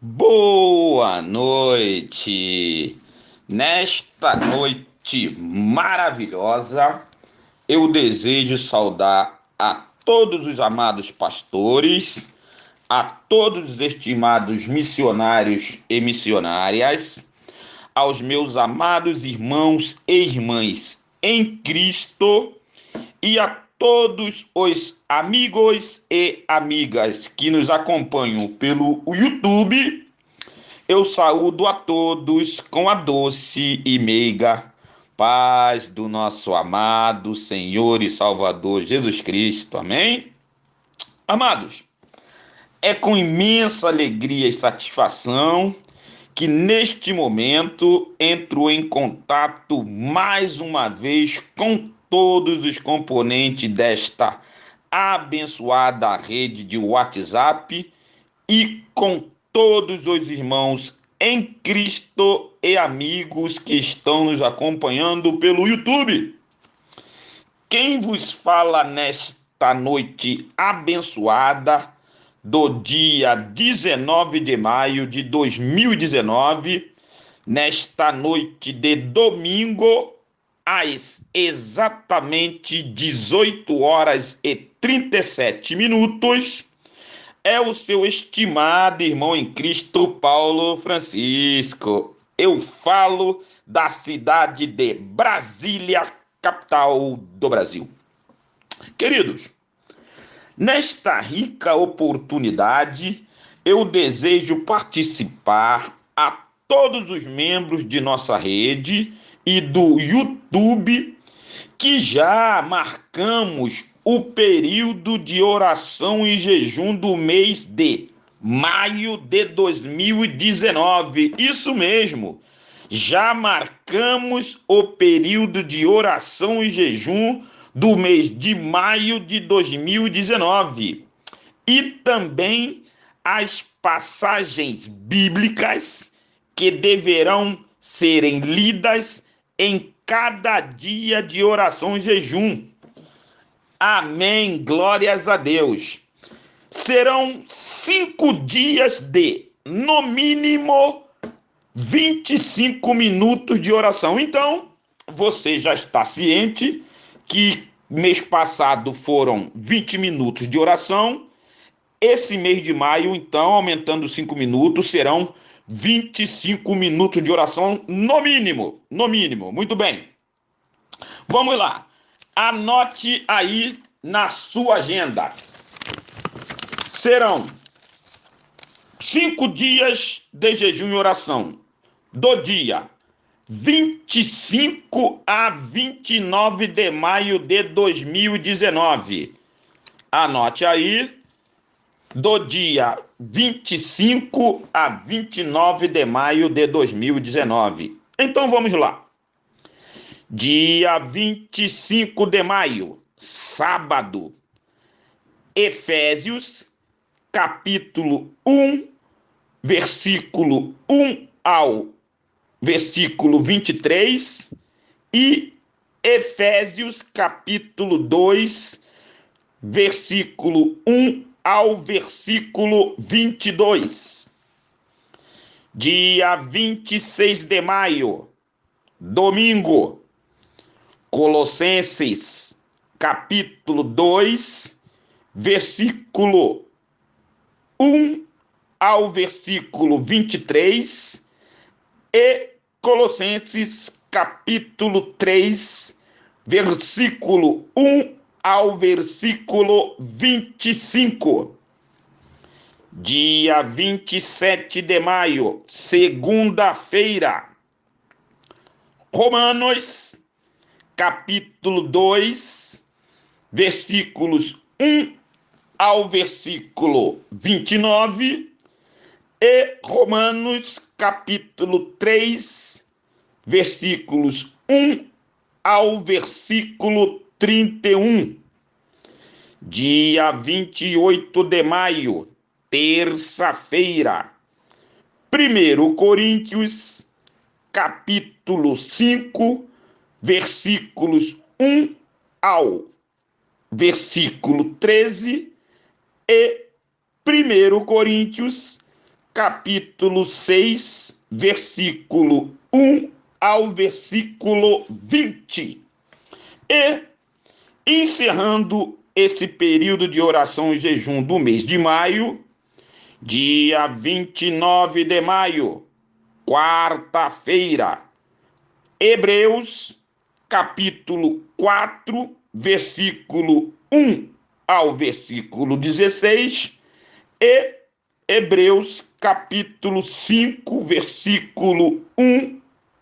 Boa noite! Nesta noite maravilhosa, eu desejo saudar a todos os amados pastores, a todos os estimados missionários e missionárias, aos meus amados irmãos e irmãs em Cristo e a todos os amigos e amigas que nos acompanham pelo YouTube. Eu saúdo a todos com a doce e meiga paz do nosso amado Senhor e Salvador Jesus Cristo. Amém? Amados, é com imensa alegria e satisfação que neste momento entro em contato mais uma vez com todos os componentes desta abençoada rede de WhatsApp e com todos os irmãos em Cristo e amigos que estão nos acompanhando pelo YouTube. Quem vos fala nesta noite abençoada do dia 19 de maio de 2019, nesta noite de domingo, às exatamente 18 horas e 37 minutos, é o seu estimado irmão em Cristo, Paulo Francisco. Eu falo da cidade de Brasília, capital do Brasil. Queridos, nesta rica oportunidade, eu desejo participar a todos os membros de nossa rede e do YouTube que já marcamos o período de oração e jejum do mês de maio de 2019. Isso mesmo, já marcamos o período de oração e jejum do mês de maio de 2019. E também as passagens bíblicas que deverão serem lidas em cada dia de oração e jejum. Amém, glórias a Deus. Serão 5 dias de, no mínimo, 25 minutos de oração. Então, você já está ciente que mês passado foram 20 minutos de oração. Esse mês de maio, então, aumentando 5 minutos, serão 25 minutos de oração no mínimo. No mínimo, muito bem. Vamos lá. Anote aí na sua agenda. Serão 5 dias de jejum e oração, do dia 25 a 29 de maio de 2019. Anote aí, do dia 25 a 29 de maio de 2019. Então vamos lá. Dia 25 de maio, sábado, Efésios, capítulo 1, versículo 1 ao versículo 23 e Efésios, capítulo 2, versículo 1 ao versículo 22. Dia 26 de maio, domingo, Colossenses, capítulo 2, versículo 1 ao versículo 23 e Colossenses, capítulo 3, versículo 1 ao versículo 25. Dia 27 de maio, segunda-feira, Romanos, capítulo 2, versículos 1 ao versículo 29 e Romanos, capítulo 3, versículos 1 ao versículo 31. Dia 28 de maio, terça-feira, 1 Coríntios, capítulo 5, versículos 1 ao versículo 13 e 1 Coríntios, capítulo 6, versículo 1 ao versículo 20. E, encerrando esse período de oração e jejum do mês de maio, dia 29 de maio, quarta-feira, Hebreus, capítulo 4, versículo 1 ao versículo 16, e Hebreus, capítulo 5, versículo 1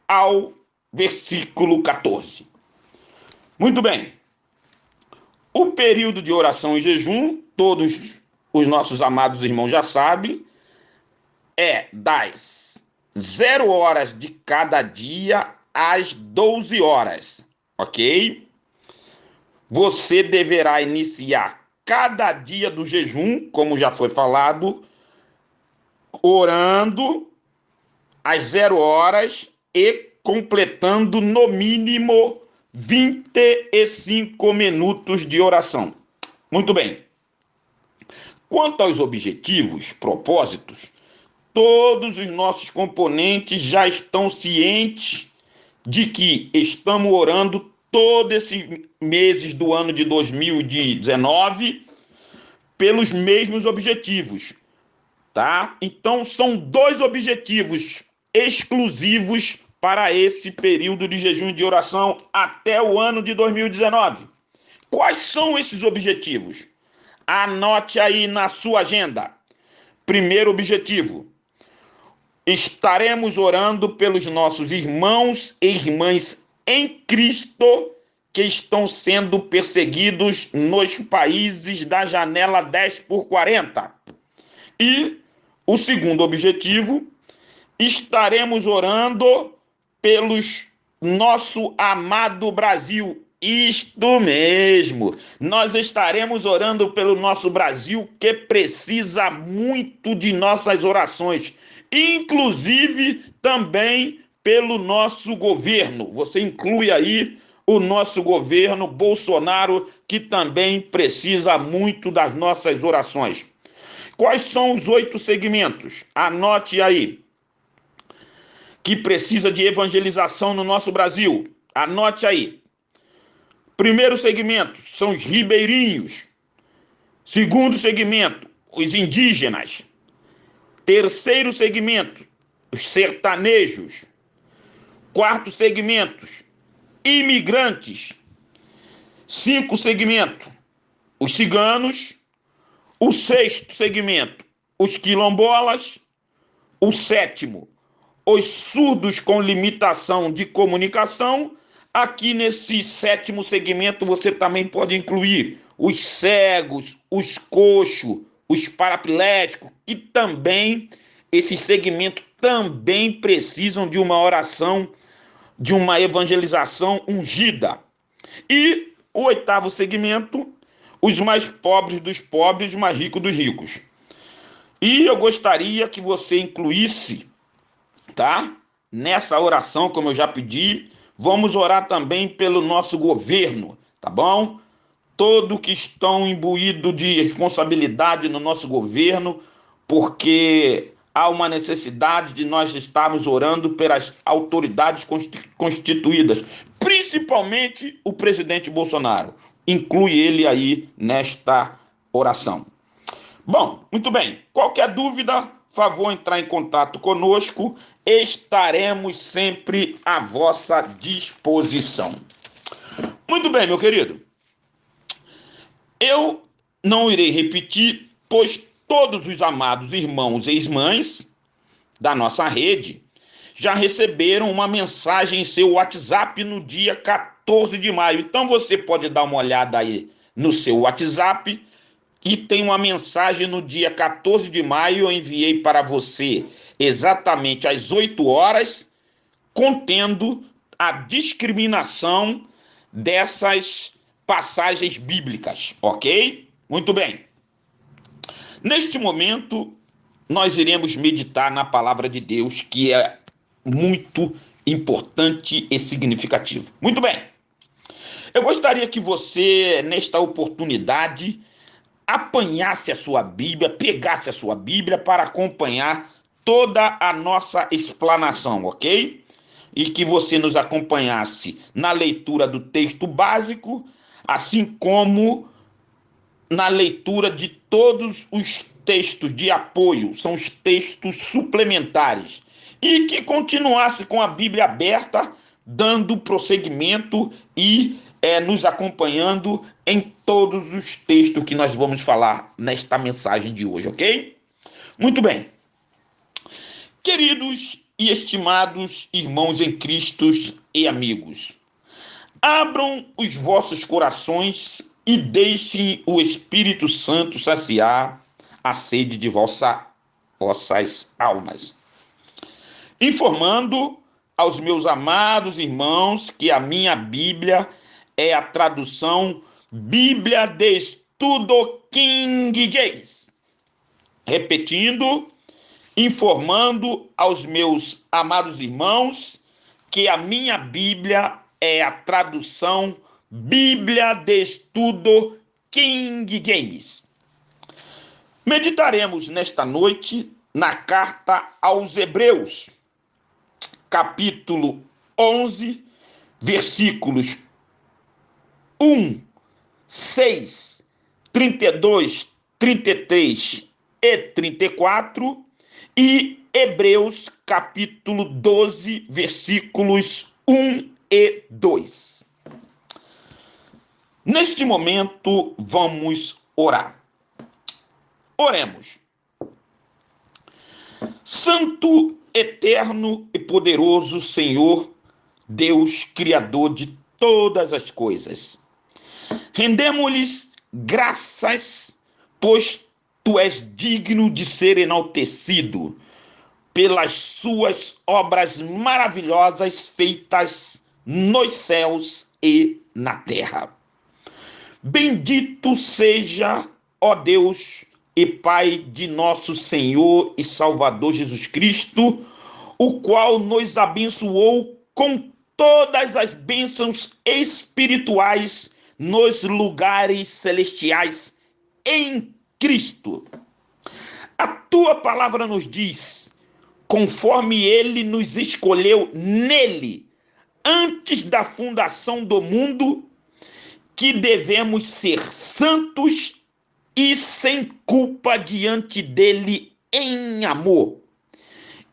ao versículo 14. Muito bem. O período de oração e jejum, todos os nossos amados irmãos já sabem, é das 0 horas de cada dia às 12 horas, ok? Você deverá iniciar cada dia do jejum, como já foi falado, orando às 0 horas e completando no mínimo 25 minutos de oração. Muito bem. Quanto aos objetivos, propósitos, todos os nossos componentes já estão cientes de que estamos orando todos esses meses do ano de 2019 pelos mesmos objetivos, tá? Então, são 2 objetivos exclusivos para esse período de jejum e de oração até o ano de 2019. Quais são esses objetivos? Anote aí na sua agenda. Primeiro objetivo: estaremos orando pelos nossos irmãos e irmãs em Cristo que estão sendo perseguidos nos países da janela 10x40. E o segundo objetivo: estaremos orando pelos nosso amado Brasil. Isto mesmo, nós estaremos orando pelo nosso Brasil, que precisa muito de nossas orações, inclusive também pelo nosso governo. Você inclui aí o nosso governo Bolsonaro, que também precisa muito das nossas orações. Quais são os 8 segmentos? Anote aí. Que precisa de evangelização no nosso Brasil. Anote aí. Primeiro segmento são os ribeirinhos. Segundo segmento, os indígenas. Terceiro segmento, os sertanejos. Quarto segmento, imigrantes. 5 segmento, os ciganos. O 6º segmento, os quilombolas. O 7º, os surdos com limitação de comunicação. Aqui nesse 7º segmento você também pode incluir os cegos, os coxos, os parapléticos, que também, esses segmentos também precisam de uma oração, de uma evangelização ungida. E o 8º segmento, os mais pobres dos pobres, os mais ricos dos ricos. E eu gostaria que você incluísse, tá? Nessa oração, como eu já pedi, vamos orar também pelo nosso governo, tá bom? Todos que estão imbuídos de responsabilidade no nosso governo, porque há uma necessidade de nós estarmos orando pelas autoridades constituídas, principalmente o presidente Bolsonaro. Inclui ele aí nesta oração. Bom, muito bem. Qualquer dúvida, favor entrar em contato conosco. Estaremos sempre à vossa disposição. Muito bem, meu querido. Eu não irei repetir, pois todos os amados irmãos e irmãs da nossa rede já receberam uma mensagem em seu WhatsApp no dia 14 de maio. Então você pode dar uma olhada aí no seu WhatsApp, e tem uma mensagem no dia 14 de maio, eu enviei para você exatamente às 8 horas, contendo a discriminação dessas passagens bíblicas, ok? Muito bem. Neste momento, nós iremos meditar na palavra de Deus, que é muito importante e significativo. Muito bem. Eu gostaria que você, nesta oportunidade, apanhasse a sua Bíblia, pegasse a sua Bíblia para acompanhar toda a nossa explanação, ok? E que você nos acompanhasse na leitura do texto básico, assim como na leitura de todos os textos de apoio, são os textos suplementares, e que continuasse com a Bíblia aberta, dando prosseguimento e nos acompanhando em todos os textos que nós vamos falar nesta mensagem de hoje, ok? Muito bem. Queridos e estimados irmãos em Cristo e amigos, abram os vossos corações e deixem o Espírito Santo saciar a sede de vossas almas. Informando aos meus amados irmãos que a minha Bíblia é a tradução Bíblia de Estudo King James. Repetindo, informando aos meus amados irmãos que a minha Bíblia é a tradução Bíblia de Estudo King James. Meditaremos nesta noite na carta aos Hebreus, capítulo 11, versículos 1, 6, 32, 33 e 34, e Hebreus, capítulo 12, versículos 1 e 2. Neste momento, vamos orar. Oremos. Santo, eterno e poderoso Senhor, Deus, Criador de todas as coisas, rendemos-lhes graças, pois Tu és digno de ser enaltecido pelas suas obras maravilhosas feitas nos céus e na terra. Bendito seja, ó Deus e Pai de nosso Senhor e Salvador Jesus Cristo, o qual nos abençoou com todas as bênçãos espirituais nos lugares celestiais em Cristo. A tua palavra nos diz, conforme ele nos escolheu nele, antes da fundação do mundo, que devemos ser santos e sem culpa diante dele em amor,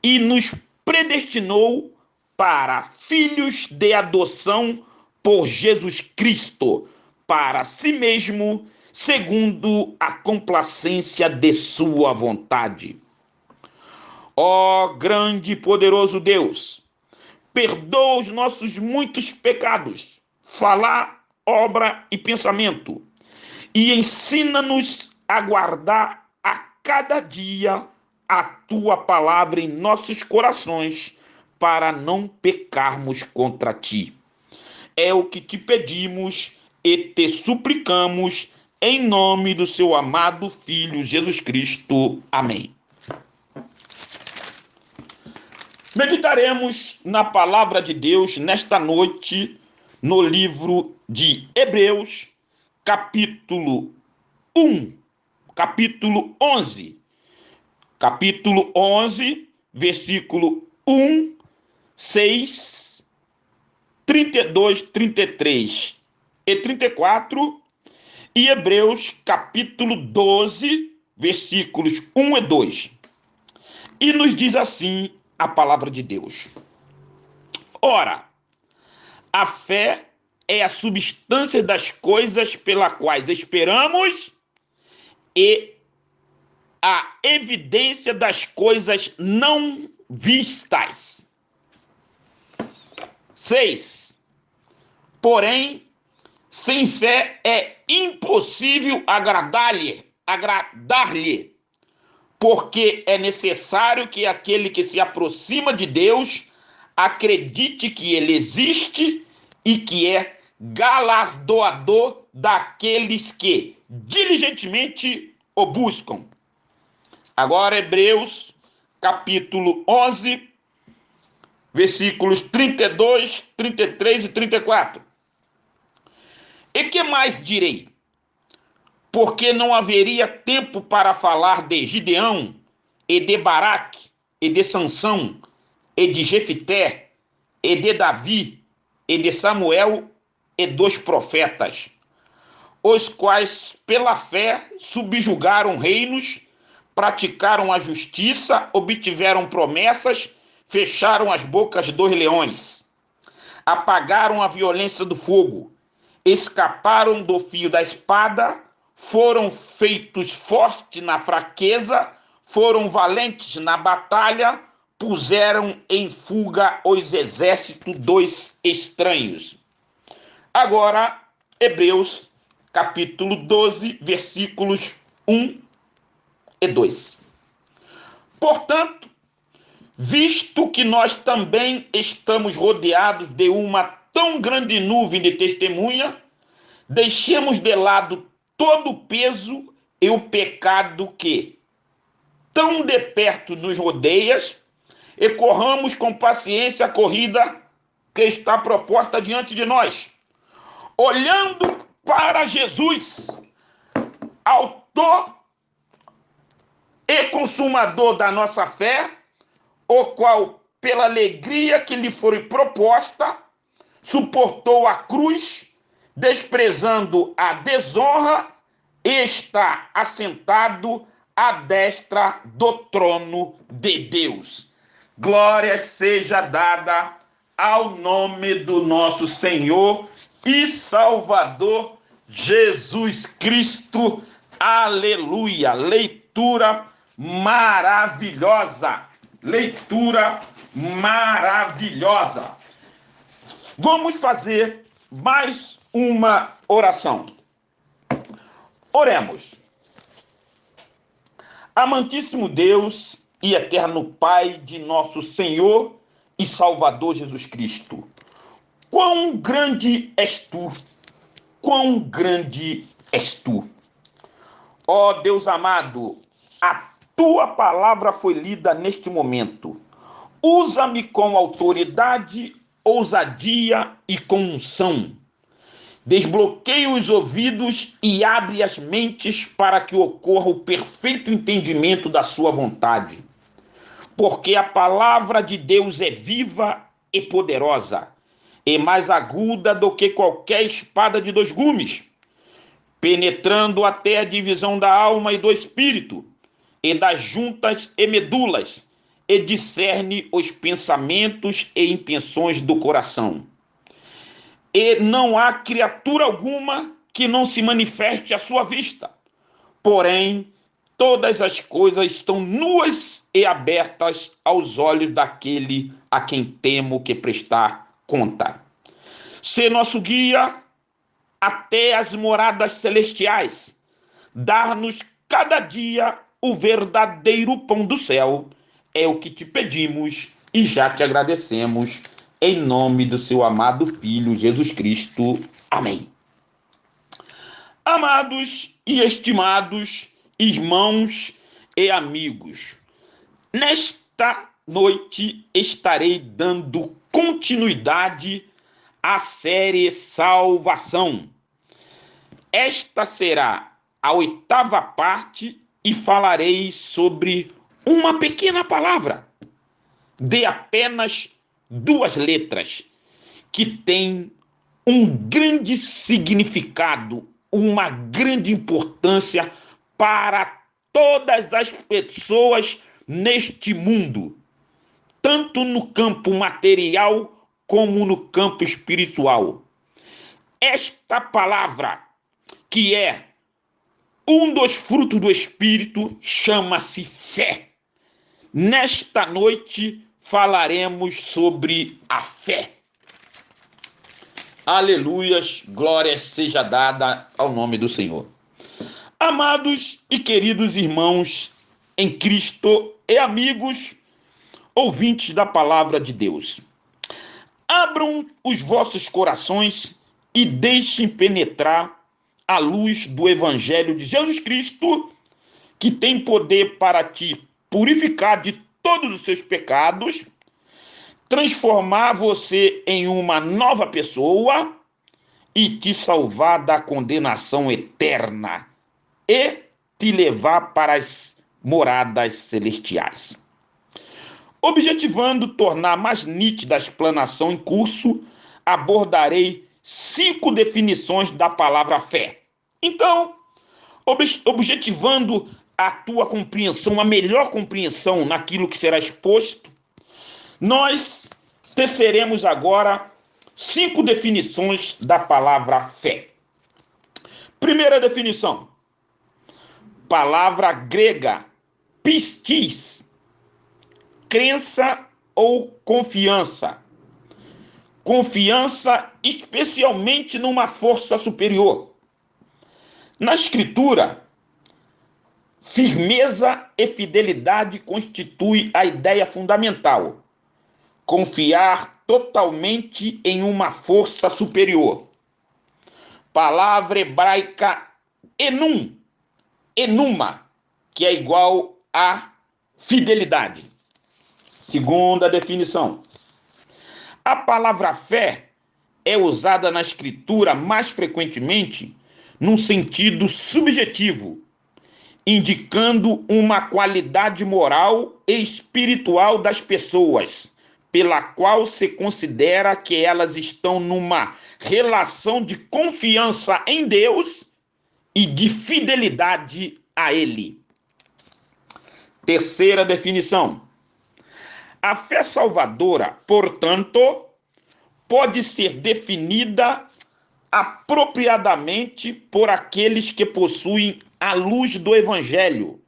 e nos predestinou para filhos de adoção por Jesus Cristo, para si mesmo, segundo a complacência de sua vontade. Ó grande e poderoso Deus, perdoa os nossos muitos pecados, falar, obra e pensamento, e ensina-nos a guardar a cada dia a tua palavra em nossos corações, para não pecarmos contra ti. É o que te pedimos e te suplicamos, em nome do seu amado Filho Jesus Cristo. Amém. Meditaremos na palavra de Deus nesta noite, no livro de Hebreus, capítulo 1, capítulo 11. Capítulo 11, versículo 1, 6, 32, 33 e 34, e Hebreus, capítulo 12, versículos 1 e 2. E nos diz assim a palavra de Deus: Ora, a fé é a substância das coisas pelas quais esperamos e a evidência das coisas não vistas. 6. Porém, sem fé é impossível agradar-lhe, porque é necessário que aquele que se aproxima de Deus acredite que ele existe e que é galardoador daqueles que diligentemente o buscam. Agora, Hebreus, capítulo 11, versículos 32, 33 e 34. E que mais direi? Porque não haveria tempo para falar de Gideão e de Baraque, e de Sansão, e de Jefité, e de Davi, e de Samuel, e dos profetas, os quais pela fé subjugaram reinos, praticaram a justiça, obtiveram promessas, fecharam as bocas dos leões, apagaram a violência do fogo, escaparam do fio da espada, foram feitos fortes na fraqueza, foram valentes na batalha, puseram em fuga os exércitos dos estranhos. Agora, Hebreus, capítulo 12, versículos 1 e 2. Portanto, visto que nós também estamos rodeados de uma tão grande nuvem de testemunha, deixemos de lado todo o peso e o pecado que tão de perto nos rodeia e corramos com paciência a corrida que está proposta diante de nós, olhando para Jesus, autor e consumador da nossa fé, o qual, pela alegria que lhe foi proposta, suportou a cruz, desprezando a desonra, e está assentado à destra do trono de Deus. Glória seja dada ao nome do nosso Senhor e Salvador Jesus Cristo. Aleluia! Leitura maravilhosa! Leitura maravilhosa! Vamos fazer mais uma oração. Oremos. Amantíssimo Deus e eterno Pai de nosso Senhor e Salvador Jesus Cristo, quão grande és tu, quão grande és tu. Ó Deus amado, a tua palavra foi lida neste momento. Usa-me com autoridade, ousadia e com unção. Desbloqueia os ouvidos e abre as mentes para que ocorra o perfeito entendimento da sua vontade. Porque a palavra de Deus é viva e poderosa, e mais aguda do que qualquer espada de dois gumes, penetrando até a divisão da alma e do espírito, e das juntas e medulas, e discerne os pensamentos e intenções do coração. E não há criatura alguma que não se manifeste à sua vista. Porém, todas as coisas estão nuas e abertas aos olhos daquele a quem temo que prestar conta. Sê nosso guia até as moradas celestiais. Dar-nos cada dia o verdadeiro pão do céu. É o que te pedimos e já te agradecemos. Em nome do seu amado Filho, Jesus Cristo. Amém. Amados e estimados irmãos e amigos, nesta noite estarei dando continuidade à série Salvação. Esta será a 8ª parte e falarei sobre uma pequena palavra de apenas 2 letras, que tem um grande significado, uma grande importância para todas as pessoas neste mundo, tanto no campo material como no campo espiritual. Esta palavra, que é um dos frutos do Espírito, chama-se fé. Nesta noite falaremos sobre a fé. Aleluias, glória seja dada ao nome do Senhor. Amados e queridos irmãos em Cristo e amigos ouvintes da palavra de Deus, abram os vossos corações e deixem penetrar a luz do Evangelho de Jesus Cristo, que tem poder para te purificar de todos os seus pecados, transformar você em uma nova pessoa e te salvar da condenação eterna e te levar para as moradas celestiais. Objetivando tornar mais nítida a explanação em curso, abordarei 5 definições da palavra fé. Então, objetivando a tua compreensão, a melhor compreensão naquilo que será exposto, nós teceremos agora 5 definições da palavra fé. Primeira definição, palavra grega, pistis, crença ou confiança. Confiança especialmente numa força superior. Na Escritura, firmeza e fidelidade constitui a ideia fundamental. Confiar totalmente em uma força superior. Palavra hebraica enuma, que é igual a fidelidade. Segunda definição. A palavra fé é usada na Escritura mais frequentemente num sentido subjetivo, indicando uma qualidade moral e espiritual das pessoas, pela qual se considera que elas estão numa relação de confiança em Deus e de fidelidade a Ele. Terceira definição. A fé salvadora, portanto, pode ser definida apropriadamente por aqueles que possuem a luz do Evangelho,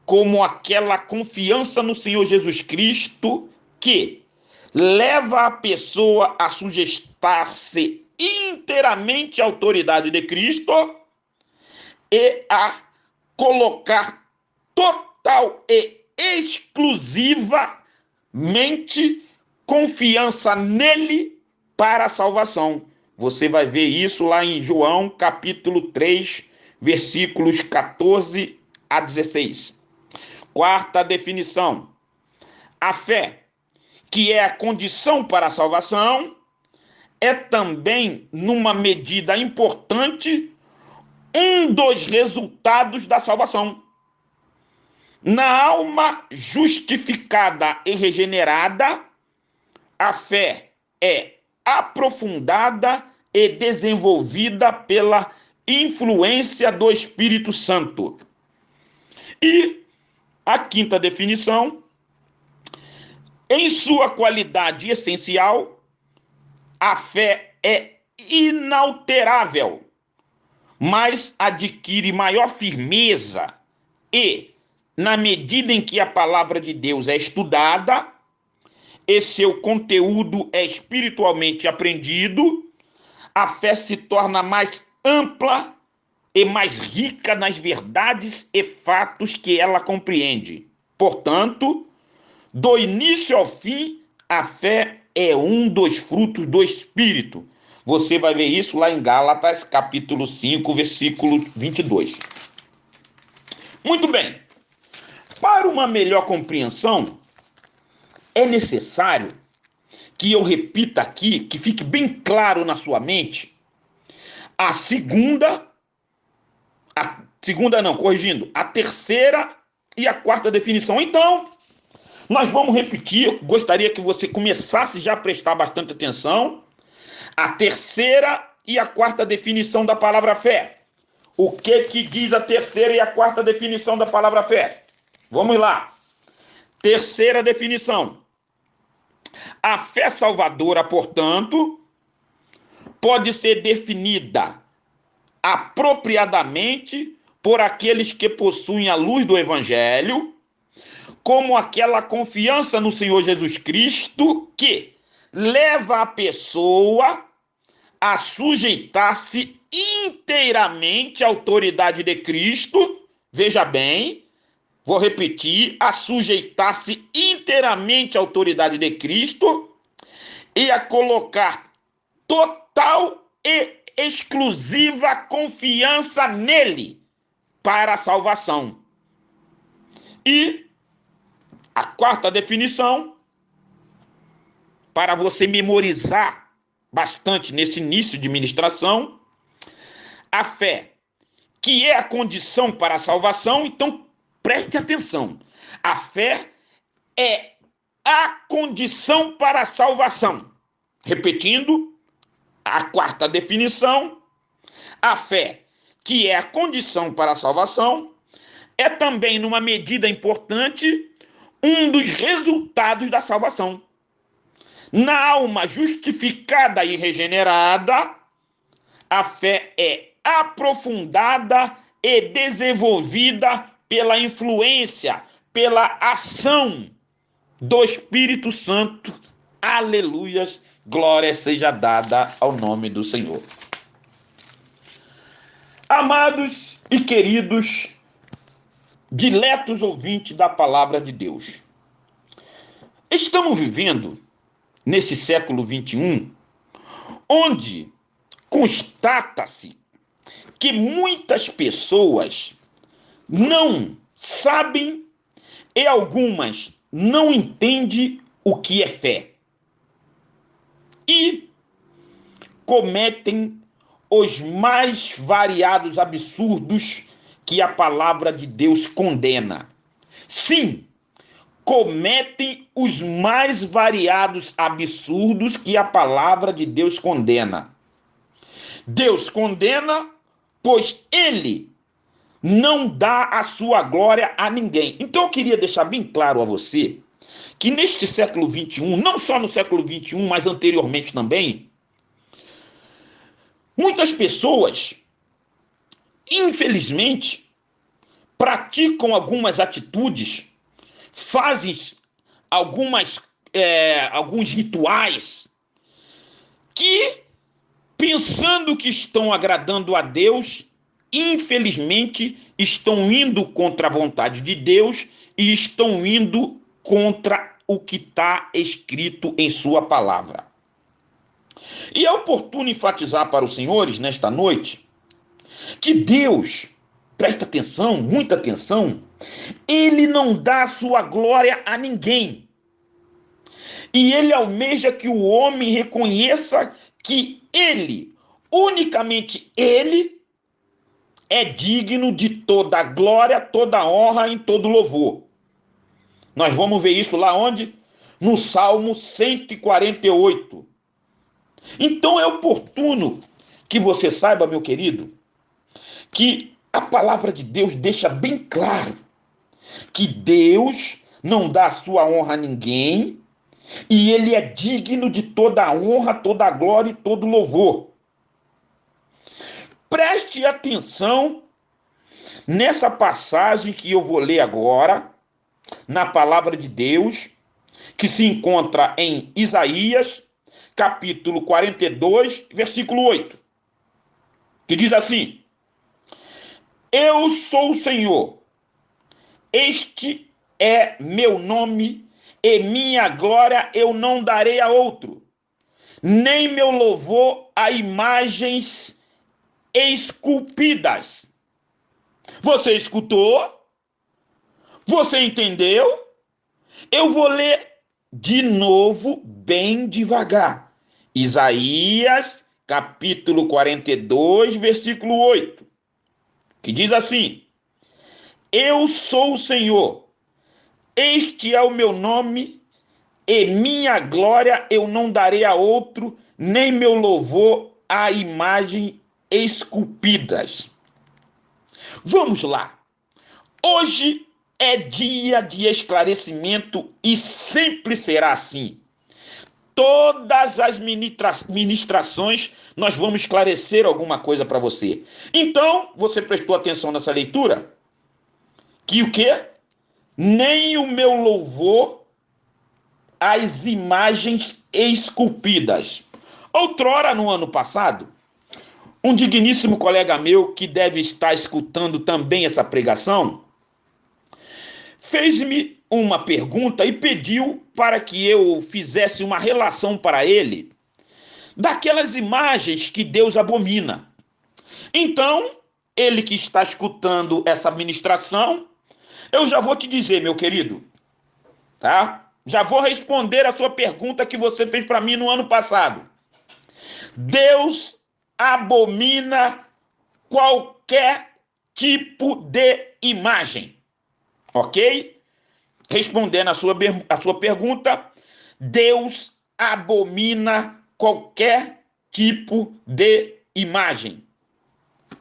como aquela confiança no Senhor Jesus Cristo que leva a pessoa a sujeitar-se inteiramente à autoridade de Cristo e a colocar total e exclusivamente confiança nele para a salvação. Você vai ver isso lá em João, capítulo 3, versículos 14 a 16. Quarta definição. A fé, que é a condição para a salvação, é também, numa medida importante, um dos resultados da salvação. Na alma justificada e regenerada, a fé é aprofundada e desenvolvida pela influência do Espírito Santo. E a quinta definição, em sua qualidade essencial, a fé é inalterável, mas adquire maior firmeza e, na medida em que a palavra de Deus é estudada e seu conteúdo é espiritualmente aprendido, a fé se torna mais ampla e mais rica nas verdades e fatos que ela compreende. Portanto, do início ao fim, a fé é um dos frutos do Espírito. Você vai ver isso lá em Gálatas, capítulo 5, versículo 22. Muito bem. Para uma melhor compreensão, é necessário que eu repita aqui, que fique bem claro na sua mente, a terceira e a quarta definição. Então, nós vamos repetir, eu gostaria que você começasse já a prestar bastante atenção, a terceira e a quarta definição da palavra fé. O que diz a terceira e a quarta definição da palavra fé? Vamos lá. Terceira definição. A fé salvadora, portanto, pode ser definida apropriadamente por aqueles que possuem a luz do Evangelho, como aquela confiança no Senhor Jesus Cristo que leva a pessoa a sujeitar-se inteiramente à autoridade de Cristo. Veja bem, vou repetir, a sujeitar-se inteiramente à autoridade de Cristo e a colocar total e exclusiva confiança nele para a salvação. E a quarta definição, para você memorizar bastante nesse início de ministração, a fé, que é a condição para a salvação. Então, preste atenção. A fé é a condição para a salvação. Repetindo, a quarta definição, a fé, que é a condição para a salvação, é também, numa medida importante, um dos resultados da salvação. Na alma justificada e regenerada, a fé é aprofundada e desenvolvida pela influência, pela ação do Espírito Santo. Aleluias, glória seja dada ao nome do Senhor. Amados e queridos, diletos ouvintes da palavra de Deus, estamos vivendo nesse século 21, onde constata-se que muitas pessoas não sabem e algumas não entendem o que é fé e cometem os mais variados absurdos que a palavra de Deus condena. Sim, cometem os mais variados absurdos que a palavra de Deus condena. Deus condena, pois ele não dá a sua glória a ninguém. Então eu queria deixar bem claro a você que neste século 21, não só no século 21, mas anteriormente também, muitas pessoas, infelizmente, praticam algumas atitudes, fazem alguns rituais que, pensando que estão agradando a Deus, infelizmente estão indo contra a vontade de Deus e estão indo contra o que está escrito em sua palavra. E é oportuno enfatizar para os senhores nesta noite que Deus, presta atenção, muita atenção, ele não dá a sua glória a ninguém. E ele almeja que o homem reconheça que ele, unicamente ele, é digno de toda a glória, toda a honra e todo louvor. Nós vamos ver isso lá onde? No Salmo 148. Então é oportuno que você saiba, meu querido, que a palavra de Deus deixa bem claro que Deus não dá a sua honra a ninguém e ele é digno de toda a honra, toda a glória e todo louvor. Preste atenção nessa passagem que eu vou ler agora, na palavra de Deus, que se encontra em Isaías, capítulo 42, versículo 8, que diz assim: Eu sou o Senhor, este é meu nome, e minha glória eu não darei a outro, nem meu louvor a imagens esculpidas. Você escutou? Você entendeu? Eu vou ler de novo, bem devagar. Isaías, capítulo 42, versículo 8, que diz assim: Eu sou o Senhor, este é o meu nome, e minha glória eu não darei a outro, nem meu louvor a imagens esculpidas. Vamos lá. Hoje é dia de esclarecimento e sempre será assim. Todas as ministrações nós vamos esclarecer alguma coisa para você. Então, você prestou atenção nessa leitura? Que o quê? Nem o meu louvor às imagens esculpidas. Outrora, no ano passado, um digníssimo colega meu, que deve estar escutando também essa pregação, fez-me uma pergunta e pediu para que eu fizesse uma relação para ele daquelas imagens que Deus abomina. Então, ele que está escutando essa ministração, eu já vou te dizer, meu querido, tá? Já vou responder a sua pergunta que você fez para mim no ano passado. Deus abomina qualquer tipo de imagem, ok? respondendo a sua pergunta, Deus abomina qualquer tipo de imagem.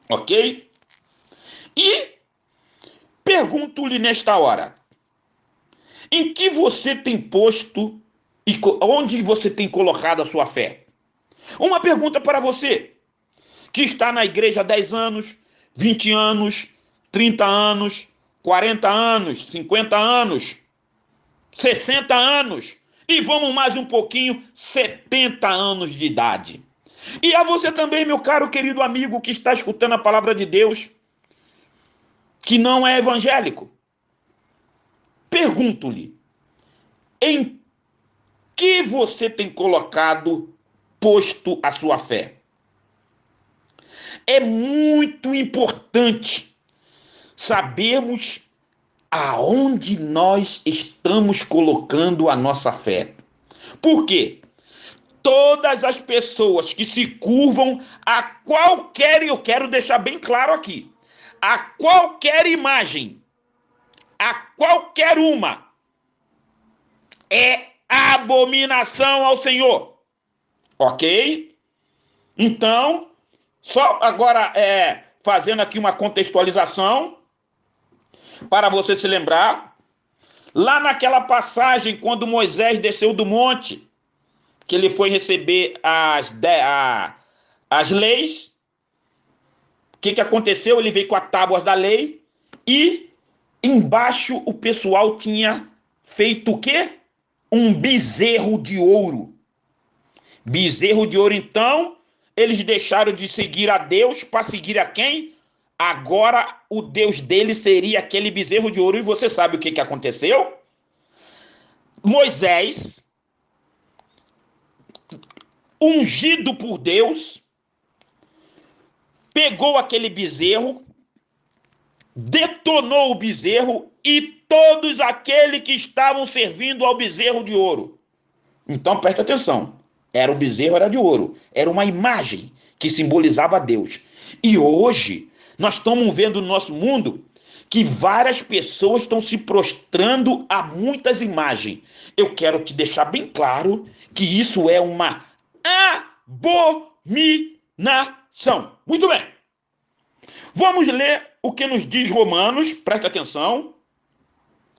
Ok? E pergunto-lhe nesta hora, em que você tem posto e onde você tem colocado a sua fé? Uma pergunta para você, que está na igreja há 10 anos, 20 anos, 30 anos, 40 anos, 50 anos, 60 anos, e vamos mais um pouquinho, 70 anos de idade. E a você também, meu caro querido amigo, que está escutando a palavra de Deus, que não é evangélico. Pergunto-lhe, em que você tem colocado, posto a sua fé? É muito importante sabermos aonde nós estamos colocando a nossa fé. Por quê? Todas as pessoas que se curvam a qualquer, e eu quero deixar bem claro aqui, a qualquer imagem, a qualquer uma, é abominação ao Senhor. Ok? Então, só agora fazendo aqui uma contextualização, para você se lembrar, lá naquela passagem, quando Moisés desceu do monte, que ele foi receber as leis, o que aconteceu? Ele veio com as tábuas da lei e embaixo o pessoal tinha feito o quê? Um bezerro de ouro. Bezerro de ouro, então, eles deixaram de seguir a Deus para seguir a quem? Agora o Deus dele seria aquele bezerro de ouro. E você sabe o que aconteceu? Moisés, ungido por Deus, pegou aquele bezerro, detonou o bezerro e todos aqueles que estavam servindo ao bezerro de ouro. Então preste atenção, o bezerro era de ouro, era uma imagem que simbolizava Deus. E hoje nós estamos vendo no nosso mundo que várias pessoas estão se prostrando a muitas imagens. Eu quero te deixar bem claro que isso é uma abominação. Muito bem. Vamos ler o que nos diz Romanos, presta atenção,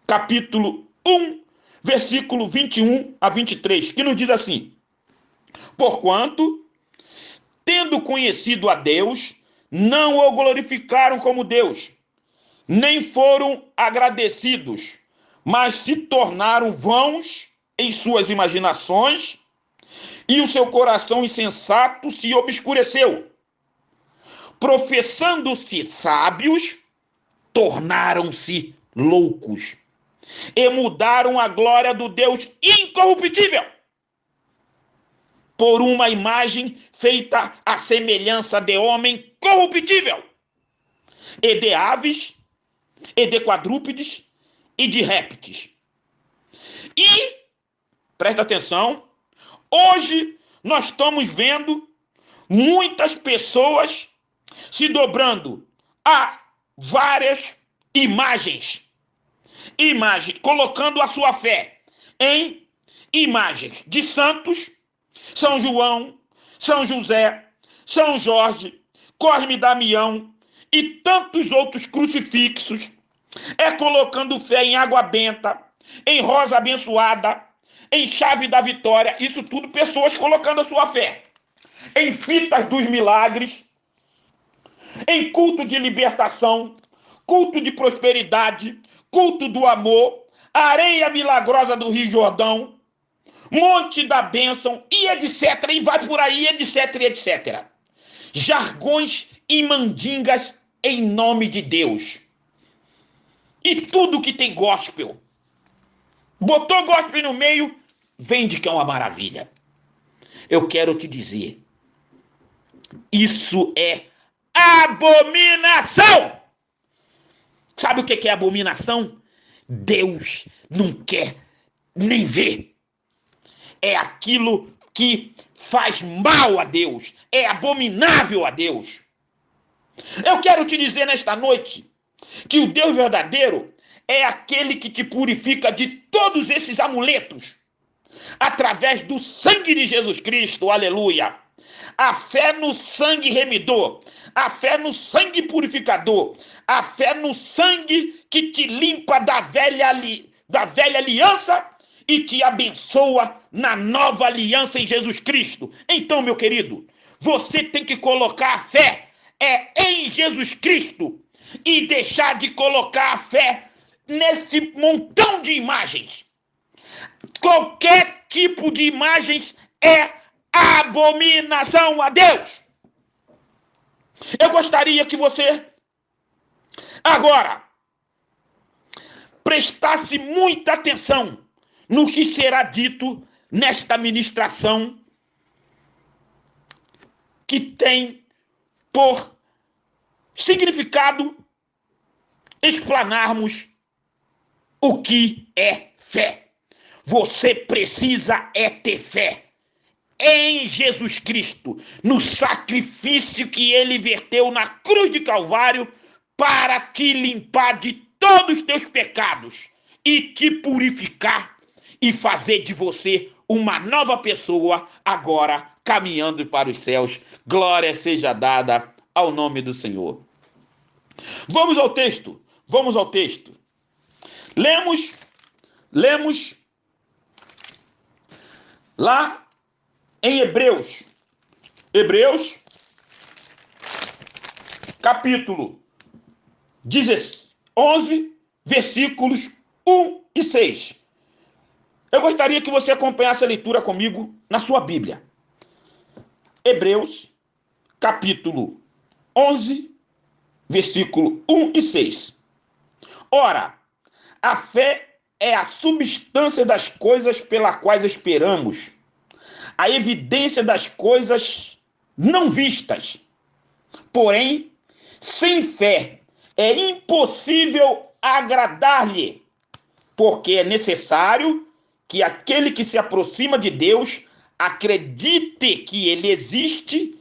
capítulo 1, versículo 21 a 23, que nos diz assim: porquanto, tendo conhecido a Deus, não o glorificaram como Deus, nem foram agradecidos, mas se tornaram vãos em suas imaginações, e o seu coração insensato se obscureceu. Professando-se sábios, tornaram-se loucos, e mudaram a glória do Deus incorruptível por uma imagem feita à semelhança de homem corruptível, e de aves, e de quadrúpedes, e de répteis. E, presta atenção, hoje nós estamos vendo muitas pessoas se dobrando a várias imagens, colocando a sua fé em imagens de santos, São João, São José, São Jorge, Cosme e Damião e tantos outros crucifixos, colocando fé em água benta, em rosa abençoada, em chave da vitória, isso tudo pessoas colocando a sua fé, em fitas dos milagres, em culto de libertação, culto de prosperidade, culto do amor, areia milagrosa do Rio Jordão, monte da bênção, e etc. E vai por aí, etc, etc. Jargões e mandingas em nome de Deus. E tudo que tem gospel. Botou gospel no meio, vende que é uma maravilha. Eu quero te dizer, isso é abominação! Sabe o que é abominação? Deus não quer nem ver. É aquilo que faz mal a Deus, é abominável a Deus. Eu quero te dizer nesta noite que o Deus verdadeiro é aquele que te purifica de todos esses amuletos, através do sangue de Jesus Cristo, aleluia. A fé no sangue remidor, a fé no sangue purificador, a fé no sangue que te limpa da velha aliança e te abençoa na nova aliança em Jesus Cristo. Então, meu querido, você tem que colocar a fé em Jesus Cristo e deixar de colocar a fé nesse montão de imagens. Qualquer tipo de imagens é abominação a Deus. Eu gostaria que você agora prestasse muita atenção no que será dito nesta ministração, que tem por significado explanarmos o que é fé. Você precisa ter fé em Jesus Cristo, no sacrifício que ele verteu na cruz de Calvário para te limpar de todos os teus pecados e te purificar e fazer de você uma nova pessoa agora caminhando para os céus. Glória seja dada ao nome do Senhor. Vamos ao texto. Lemos lá em Hebreus, capítulo 11, versículos 1 e 6. Eu gostaria que você acompanhasse a leitura comigo na sua Bíblia. Hebreus, capítulo 11, versículo 1 e 6. Ora, a fé é a substância das coisas pelas quais esperamos, a evidência das coisas não vistas. Porém, sem fé é impossível agradar-lhe, porque é necessário que aquele que se aproxima de Deus acredite que ele existe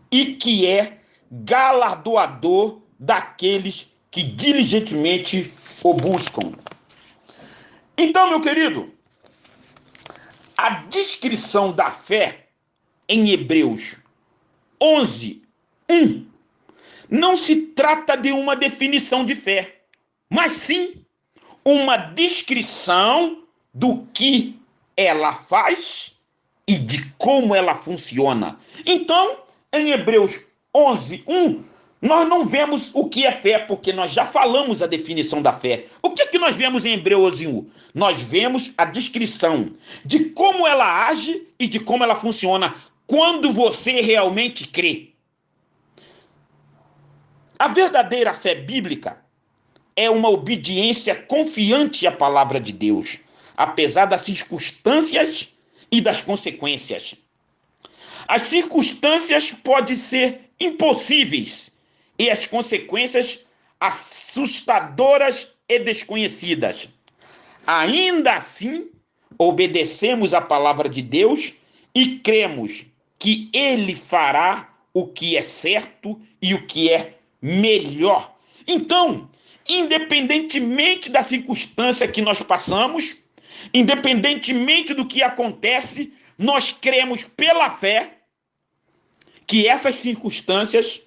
e que é galardoador daqueles que diligentemente o buscam. Então, meu querido, a descrição da fé em Hebreus 11, 1, não se trata de uma definição de fé, mas sim uma descrição do que ela faz e de como ela funciona. Então, em Hebreus 11, 1, nós não vemos o que é fé, porque nós já falamos a definição da fé. O que é que nós vemos em Hebreus 11, 1? Nós vemos a descrição de como ela age e de como ela funciona quando você realmente crê. A verdadeira fé bíblica é uma obediência confiante à palavra de Deus, apesar das circunstâncias e das consequências. As circunstâncias podem ser impossíveis e as consequências assustadoras e desconhecidas. Ainda assim, obedecemos à palavra de Deus e cremos que ele fará o que é certo e o que é melhor. Então, independentemente da circunstância que nós passamos, independentemente do que acontece, nós cremos pela fé que essas circunstâncias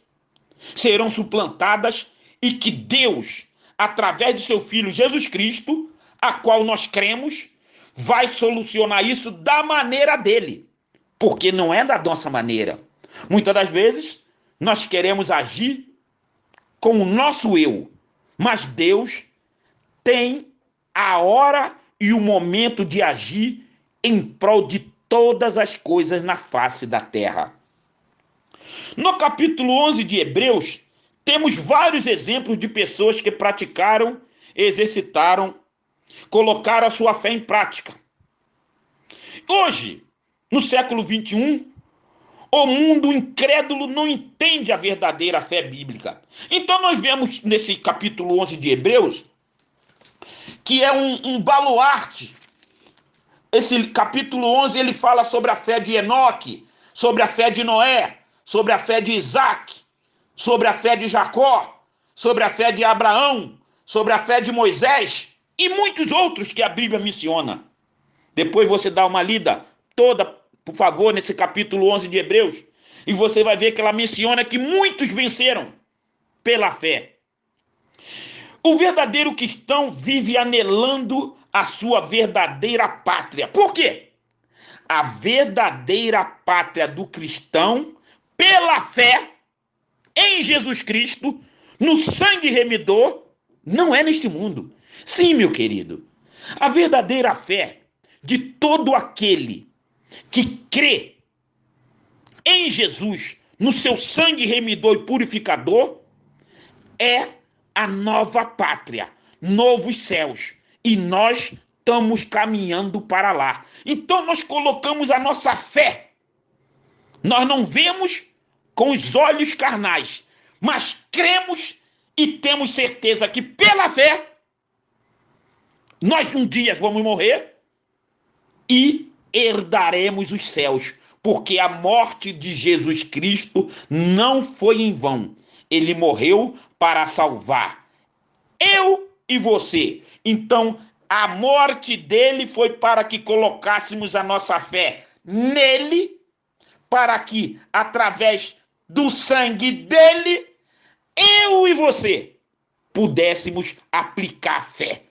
serão suplantadas e que Deus, através de seu Filho Jesus Cristo, a qual nós cremos, vai solucionar isso da maneira dele, porque não é da nossa maneira. Muitas das vezes, nós queremos agir com o nosso eu, mas Deus tem a hora e o momento de agir em prol de todas as coisas na face da terra. No capítulo 11 de Hebreus, temos vários exemplos de pessoas que praticaram, exercitaram, colocaram a sua fé em prática. Hoje, no século 21, o mundo incrédulo não entende a verdadeira fé bíblica. Então nós vemos nesse capítulo 11 de Hebreus, que é um baluarte. Esse capítulo 11 ele fala sobre a fé de Enoque, sobre a fé de Noé, sobre a fé de Isaac, sobre a fé de Jacó, sobre a fé de Abraão, sobre a fé de Moisés e muitos outros que a Bíblia menciona. Depois você dá uma lida toda, por favor, nesse capítulo 11 de Hebreus, e você vai ver que ela menciona que muitos venceram pela fé. O verdadeiro cristão vive anelando a sua verdadeira pátria. Por quê? A verdadeira pátria do cristão, pela fé em Jesus Cristo, no sangue remidor, não é neste mundo. Sim, meu querido, a verdadeira fé de todo aquele que crê em Jesus, no seu sangue remidor e purificador, é a nova pátria, novos céus. E nós estamos caminhando para lá. Então nós colocamos a nossa fé. Nós não vemos com os olhos carnais, mas cremos e temos certeza que pela fé nós um dia vamos morrer e herdaremos os céus, porque a morte de Jesus Cristo não foi em vão. Ele morreu para salvar eu e você. Então, a morte dele foi para que colocássemos a nossa fé nele, para que, através do sangue dele, eu e você pudéssemos aplicar fé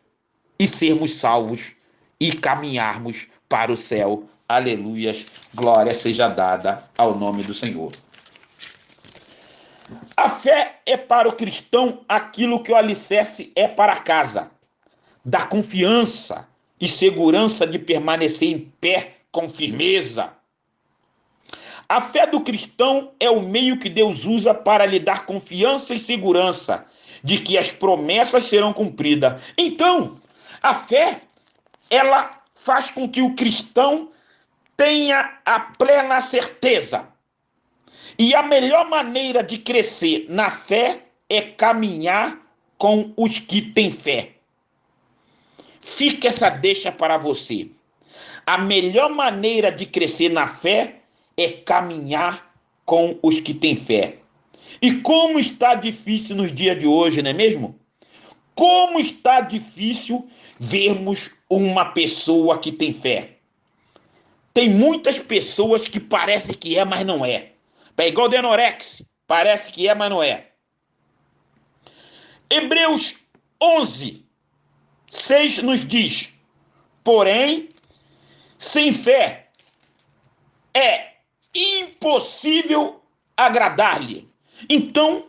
e sermos salvos e caminharmos para o céu. Aleluias, glória seja dada ao nome do Senhor. A fé é para o cristão aquilo que o alicerce é para a casa, da confiança e segurança de permanecer em pé com firmeza. A fé do cristão é o meio que Deus usa para lhe dar confiança e segurança de que as promessas serão cumpridas. Então, a fé, ela faz com que o cristão tenha a plena certeza. E a melhor maneira de crescer na fé é caminhar com os que têm fé. Fica essa deixa para você. A melhor maneira de crescer na fé é caminhar com os que têm fé. E como está difícil nos dias de hoje, não é mesmo? Como está difícil vermos uma pessoa que tem fé. Tem muitas pessoas que parece que é, mas não é. É igual o Denorex, parece que é, mas não é. Hebreus 11, 6 nos diz: porém, sem fé é impossível agradar-lhe. Então,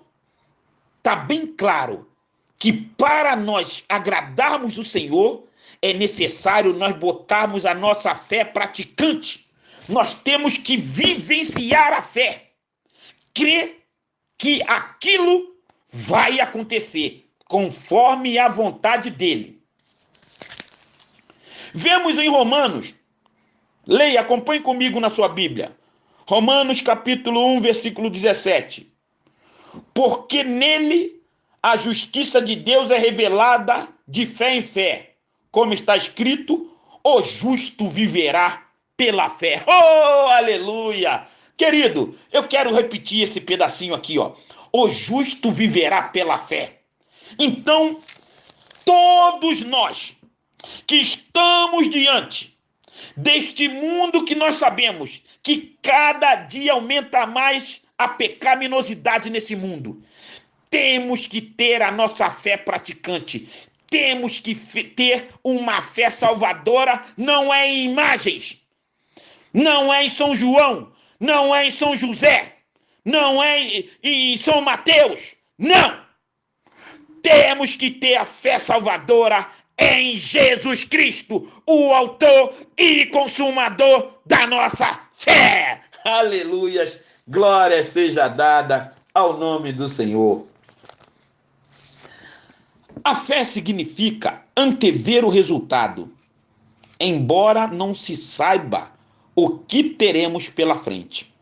está bem claro que para nós agradarmos o Senhor, é necessário nós botarmos a nossa fé praticante. Nós temos que vivenciar a fé. Crer que aquilo vai acontecer conforme a vontade dele. Vemos em Romanos, leia, acompanhe comigo na sua Bíblia. Romanos capítulo 1, versículo 17. Porque nele a justiça de Deus é revelada de fé em fé. Como está escrito, o justo viverá pela fé. Oh, aleluia! Querido, eu quero repetir esse pedacinho aqui, ó. O justo viverá pela fé. Então, todos nós que estamos diante deste mundo que nós sabemos que cada dia aumenta mais a pecaminosidade nesse mundo, temos que ter a nossa fé praticante. Temos que ter uma fé salvadora, não é em imagens, não é em São João, não é em São José, não é em São Mateus, não. Temos que ter a fé salvadora em Jesus Cristo, o autor e consumador da nossa fé. Aleluias, glória seja dada ao nome do Senhor. A fé significa antever o resultado, embora não se saiba o que teremos pela frente.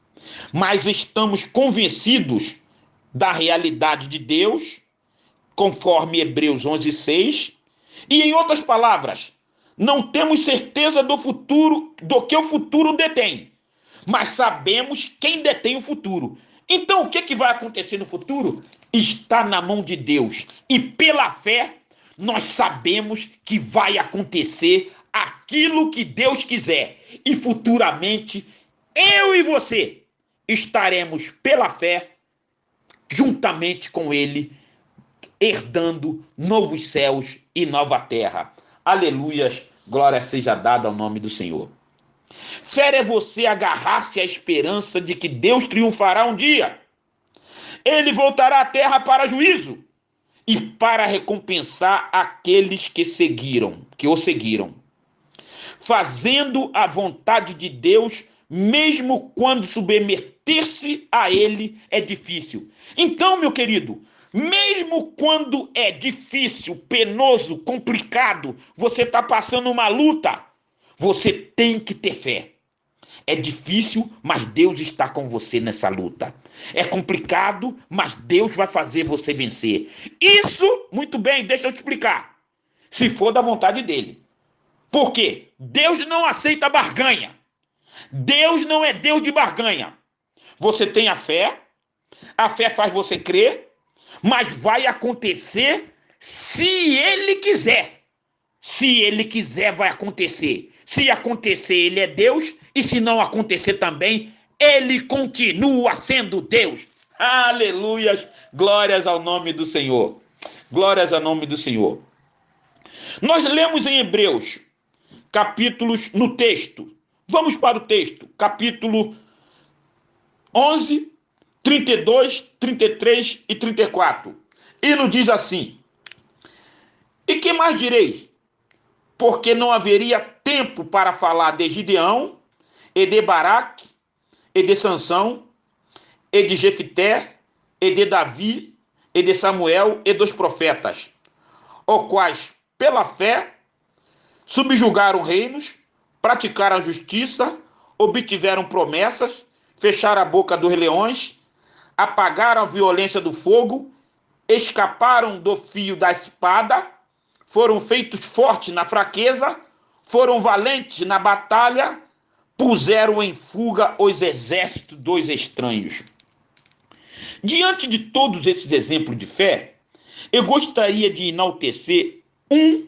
Mas estamos convencidos da realidade de Deus, conforme Hebreus 11:6, e em outras palavras, não temos certeza do futuro, do que o futuro detém, mas sabemos quem detém o futuro. Então, o que vai acontecer no futuro? Está na mão de Deus. E pela fé, nós sabemos que vai acontecer aquilo que Deus quiser. E futuramente, eu e você estaremos pela fé, juntamente com Ele, herdando novos céus e nova terra. Aleluias, glória seja dada ao nome do Senhor. Fé é você agarrar-se à esperança de que Deus triunfará um dia. Ele voltará à terra para juízo e para recompensar aqueles que o seguiram, fazendo a vontade de Deus, mesmo quando submeter-se a ele é difícil. Então, meu querido, mesmo quando é difícil, penoso, complicado, você está passando uma luta, você tem que ter fé. É difícil, mas Deus está com você nessa luta. É complicado, mas Deus vai fazer você vencer. Isso, muito bem, deixa eu te explicar. Se for da vontade dele. Por quê? Deus não aceita barganha. Deus não é Deus de barganha. Você tem a fé faz você crer, mas vai acontecer se ele quiser. Se ele quiser, vai acontecer. Se acontecer, ele é Deus, e se não acontecer também, ele continua sendo Deus. Aleluias, glórias ao nome do Senhor. Glórias ao nome do Senhor. Nós lemos em Hebreus, capítulos no texto. Vamos para o texto, capítulo 11, 32, 33 e 34. E nos diz assim: e que mais direi? Porque não haveria tempo para falar de Gideão, e de Baraque, e de Sansão, e de Jefité, e de Davi, e de Samuel, e dos profetas, os quais, pela fé, subjugaram reinos, praticaram a justiça, obtiveram promessas, fecharam a boca dos leões, apagaram a violência do fogo, escaparam do fio da espada, foram feitos fortes na fraqueza, foram valentes na batalha, puseram em fuga os exércitos dos estranhos. Diante de todos esses exemplos de fé, eu gostaria de enaltecer um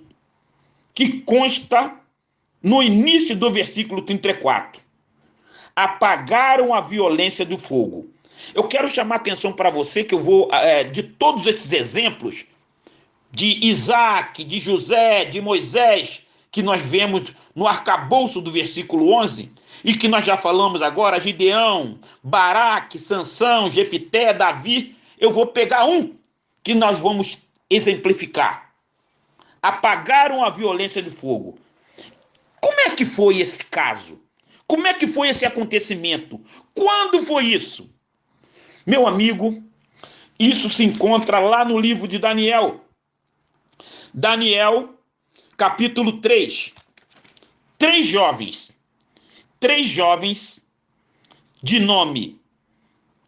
que consta no início do versículo 34. Apagaram a violência do fogo. Eu quero chamar a atenção para você que eu vou, de todos esses exemplos, de Isaac, de José, de Moisés, que nós vemos no arcabouço do versículo 11, e que nós já falamos agora, Gideão, Baraque, Sansão, Jefité, Davi, eu vou pegar um que nós vamos exemplificar. Apagaram a violência do fogo. Como é que foi esse caso? Como é que foi esse acontecimento? Quando foi isso? Meu amigo, isso se encontra lá no livro de Daniel. Daniel, capítulo 3. Três jovens de nome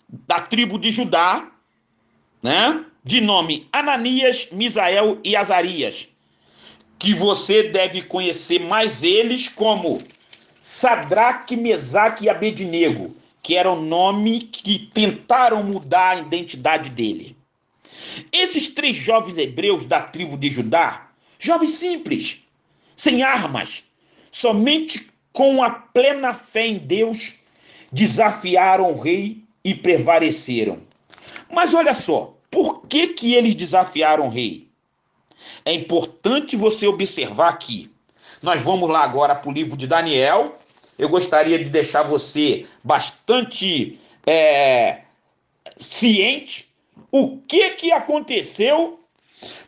da tribo de Judá, né? De nome Ananias, Misael e Azarias, que você deve conhecer mais eles como Sadraque, Mesaque e Abednego, que era o nome que tentaram mudar a identidade dele. Esses três jovens hebreus da tribo de Judá, jovens simples, sem armas, somente com a plena fé em Deus, desafiaram o rei e prevaleceram. Mas olha só, por que eles desafiaram o rei? É importante você observar aqui. Nós vamos lá agora para o livro de Daniel. Eu gostaria de deixar você bastante ciente o que aconteceu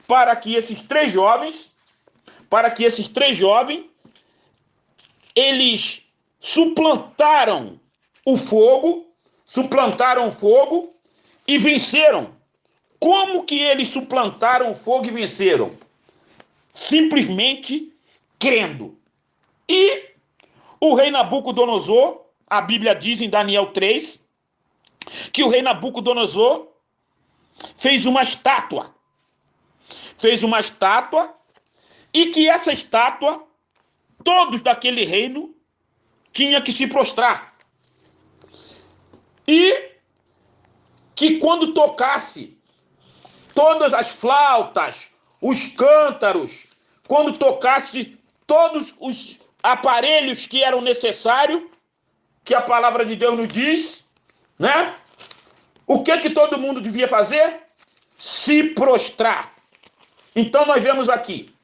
para que esses três jovens, eles suplantaram o fogo e venceram. Como que eles suplantaram o fogo e venceram? Simplesmente crendo. E o rei Nabucodonosor, a Bíblia diz em Daniel 3, que o rei Nabucodonosor fez uma estátua. E que essa estátua, todos daquele reino tinham que se prostrar. E que quando tocasse todas as flautas, os cântaros, quando tocasse todos os aparelhos que eram necessários, que a palavra de Deus nos diz, né? O que todo mundo devia fazer? Se prostrar. Então nós vemos aqui,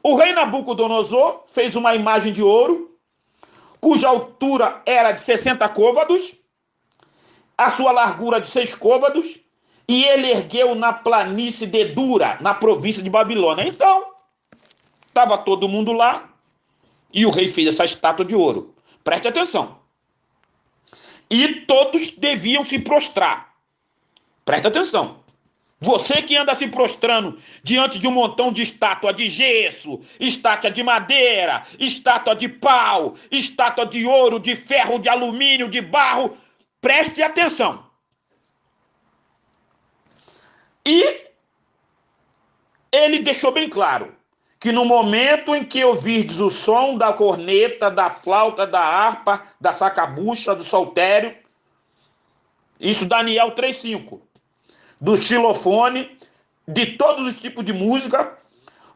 o rei Nabucodonosor fez uma imagem de ouro, cuja altura era de 60 côvados, a sua largura de 6 côvados, e ele ergueu na planície de Dura, na província de Babilônia. Então, estava todo mundo lá, e o rei fez essa estátua de ouro. Preste atenção. E todos deviam se prostrar. Preste atenção. Você que anda se prostrando diante de um montão de estátua de gesso, estátua de madeira, estátua de pau, estátua de ouro, de ferro, de alumínio, de barro, preste atenção. E ele deixou bem claro que no momento em que ouvirdes o som da corneta, da flauta, da harpa, da sacabucha, do saltério, isso Daniel 3:5, do xilofone, de todos os tipos de música,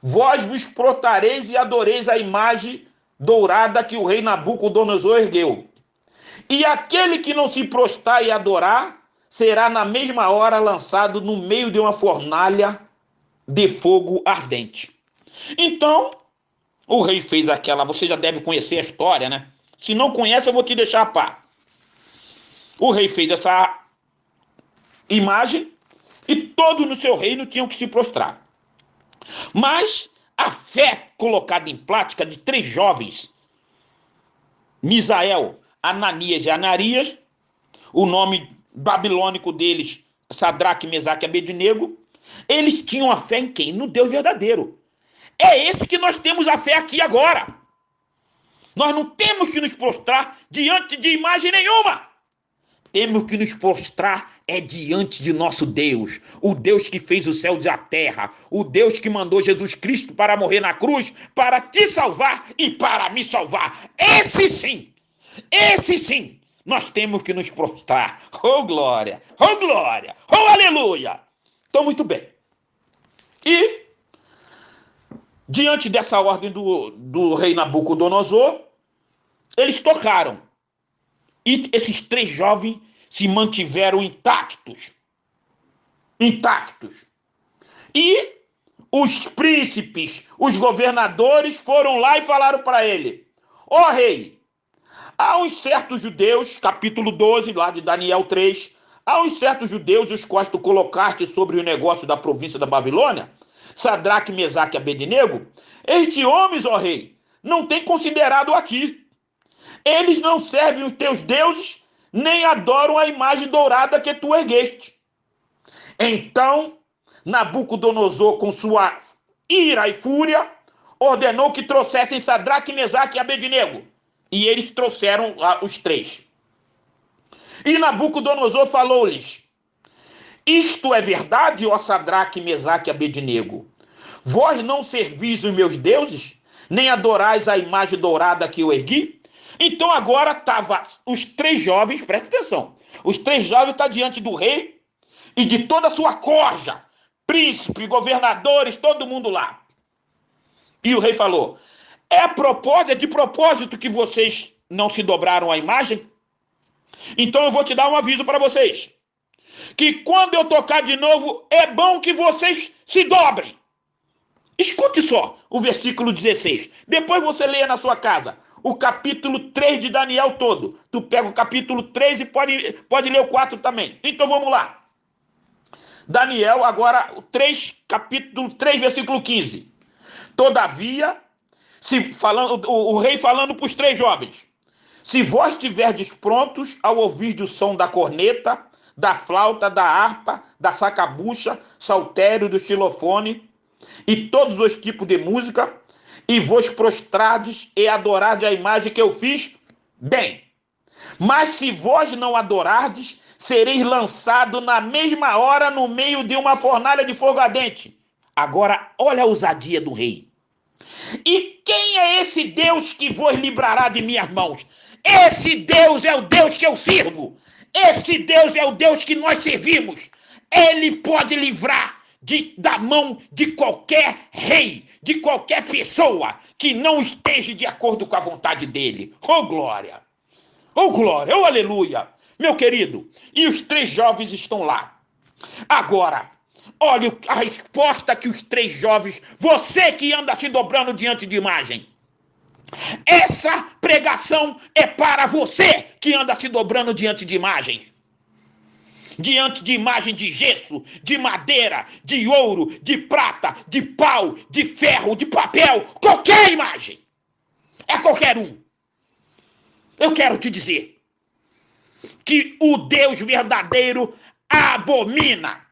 vós vos prostrareis e adoreis a imagem dourada que o rei Nabucodonosor ergueu. E aquele que não se prostrar e adorar, será na mesma hora lançado no meio de uma fornalha de fogo ardente. Então, o rei fez aquela, você já deve conhecer a história, né? Se não conhece, eu vou te deixar a par. O rei fez essa imagem e todos no seu reino tinham que se prostrar. Mas a fé colocada em prática de 3 jovens, Misael, Ananias e Anarias, o nome babilônico deles, Sadraque, Mesaque e Abednego, eles tinham a fé em quem? No Deus verdadeiro. É esse que nós temos a fé aqui agora. Nós não temos que nos prostrar diante de imagem nenhuma. Temos que nos prostrar diante de nosso Deus, o Deus que fez o céu e a terra, o Deus que mandou Jesus Cristo para morrer na cruz, para te salvar e para me salvar. Esse sim, nós temos que nos prostrar. Oh glória, oh aleluia. Então, muito bem. E, diante dessa ordem do rei Nabucodonosor, eles tocaram. E esses 3 jovens se mantiveram intactos. E os príncipes, os governadores foram lá e falaram para ele: ó rei, há uns certos judeus, capítulo 12, lá de Daniel 3, há uns certos judeus os quais tu colocaste sobre o negócio da província da Babilônia, Sadraque, Mesaque e Abednego. Estes homens, ó rei, não têm considerado a ti. Eles não servem os teus deuses, nem adoram a imagem dourada que tu ergueste. Então, Nabucodonosor, com sua ira e fúria, ordenou que trouxessem Sadraque, Mesaque e Abednego. E eles trouxeram os 3. E Nabucodonosor falou-lhes: isto é verdade, ó Sadraque, Mesaque e Abednego? Vós não servis os meus deuses, nem adorais a imagem dourada que eu ergui? Então agora estavam os 3 jovens, presta atenção, os 3 jovens estão diante do rei e de toda a sua corja, príncipe, governadores, todo mundo lá. E o rei falou: é de propósito que vocês não se dobraram à imagem? Então eu vou te dar um aviso para vocês, que quando eu tocar de novo, é bom que vocês se dobrem. Escute só o versículo 16, depois você leia na sua casa o capítulo 3 de Daniel todo. Tu pega o capítulo 3 e pode ler o 4 também. Então vamos lá. Daniel, agora, capítulo 3, versículo 15. Todavia, o rei falando para os 3 jovens: se vós estiverdes prontos ao ouvir do som da corneta, da flauta, da harpa, da sacabucha, saltério, do xilofone e todos os tipos de música, e vos prostrardes e adorardes a imagem que eu fiz, bem. Mas se vós não adorardes, sereis lançado na mesma hora no meio de uma fornalha de fogo ardente. Agora, olha a ousadia do rei. E quem é esse Deus que vos livrará de minhas mãos? Esse Deus é o Deus que eu sirvo. Esse Deus é o Deus que nós servimos. Ele pode livrar da mão de qualquer rei, de qualquer pessoa que não esteja de acordo com a vontade dele. Oh, glória! Oh, glória! Oh, aleluia! Meu querido, e os 3 jovens estão lá. Agora, olha a resposta que os 3 jovens, você que anda se dobrando diante de imagem, essa pregação é para você que anda se dobrando diante de imagens. Diante de imagem de gesso, de madeira, de ouro, de prata, de pau, de ferro, de papel, qualquer imagem. É qualquer um. Eu quero te dizer que o Deus verdadeiro abomina.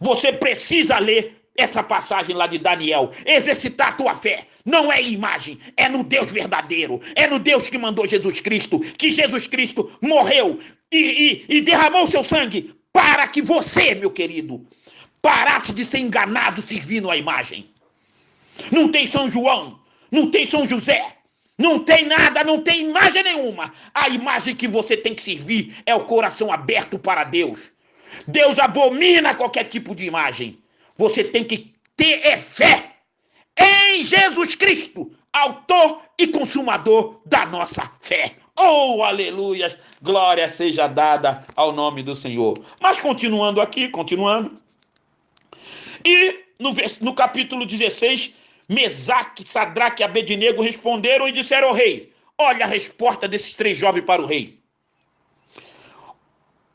Você precisa ler essa passagem lá de Daniel, exercitar a tua fé. Não é imagem, é no Deus verdadeiro, é no Deus que mandou Jesus Cristo, que Jesus Cristo morreu e derramou seu sangue para que você, meu querido, parasse de ser enganado servindo a imagem. Não tem São João, não tem São José, não tem nada, não tem imagem nenhuma. A imagem que você tem que servir é o coração aberto para Deus. Deus abomina qualquer tipo de imagem. Você tem que ter fé em Jesus Cristo, autor e consumador da nossa fé. Oh, aleluia! Glória seja dada ao nome do Senhor. Mas continuando aqui, E no capítulo 16, Mesaque, Sadraque e Abednego responderam e disseram ao rei. Olha a resposta desses 3 jovens para o rei.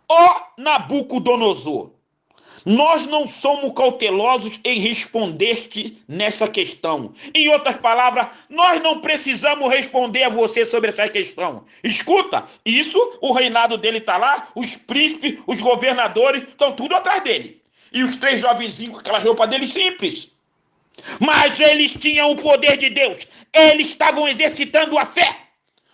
Ó Nabucodonosor, nós não somos cautelosos em responder-te nessa questão. Em outras palavras, nós não precisamos responder a você sobre essa questão. Escuta, isso, o reinado dele está lá, os príncipes, os governadores, estão tudo atrás dele. E os 3 jovenzinhos com aquela roupa deles simples. Mas eles tinham o poder de Deus. Eles estavam exercitando a fé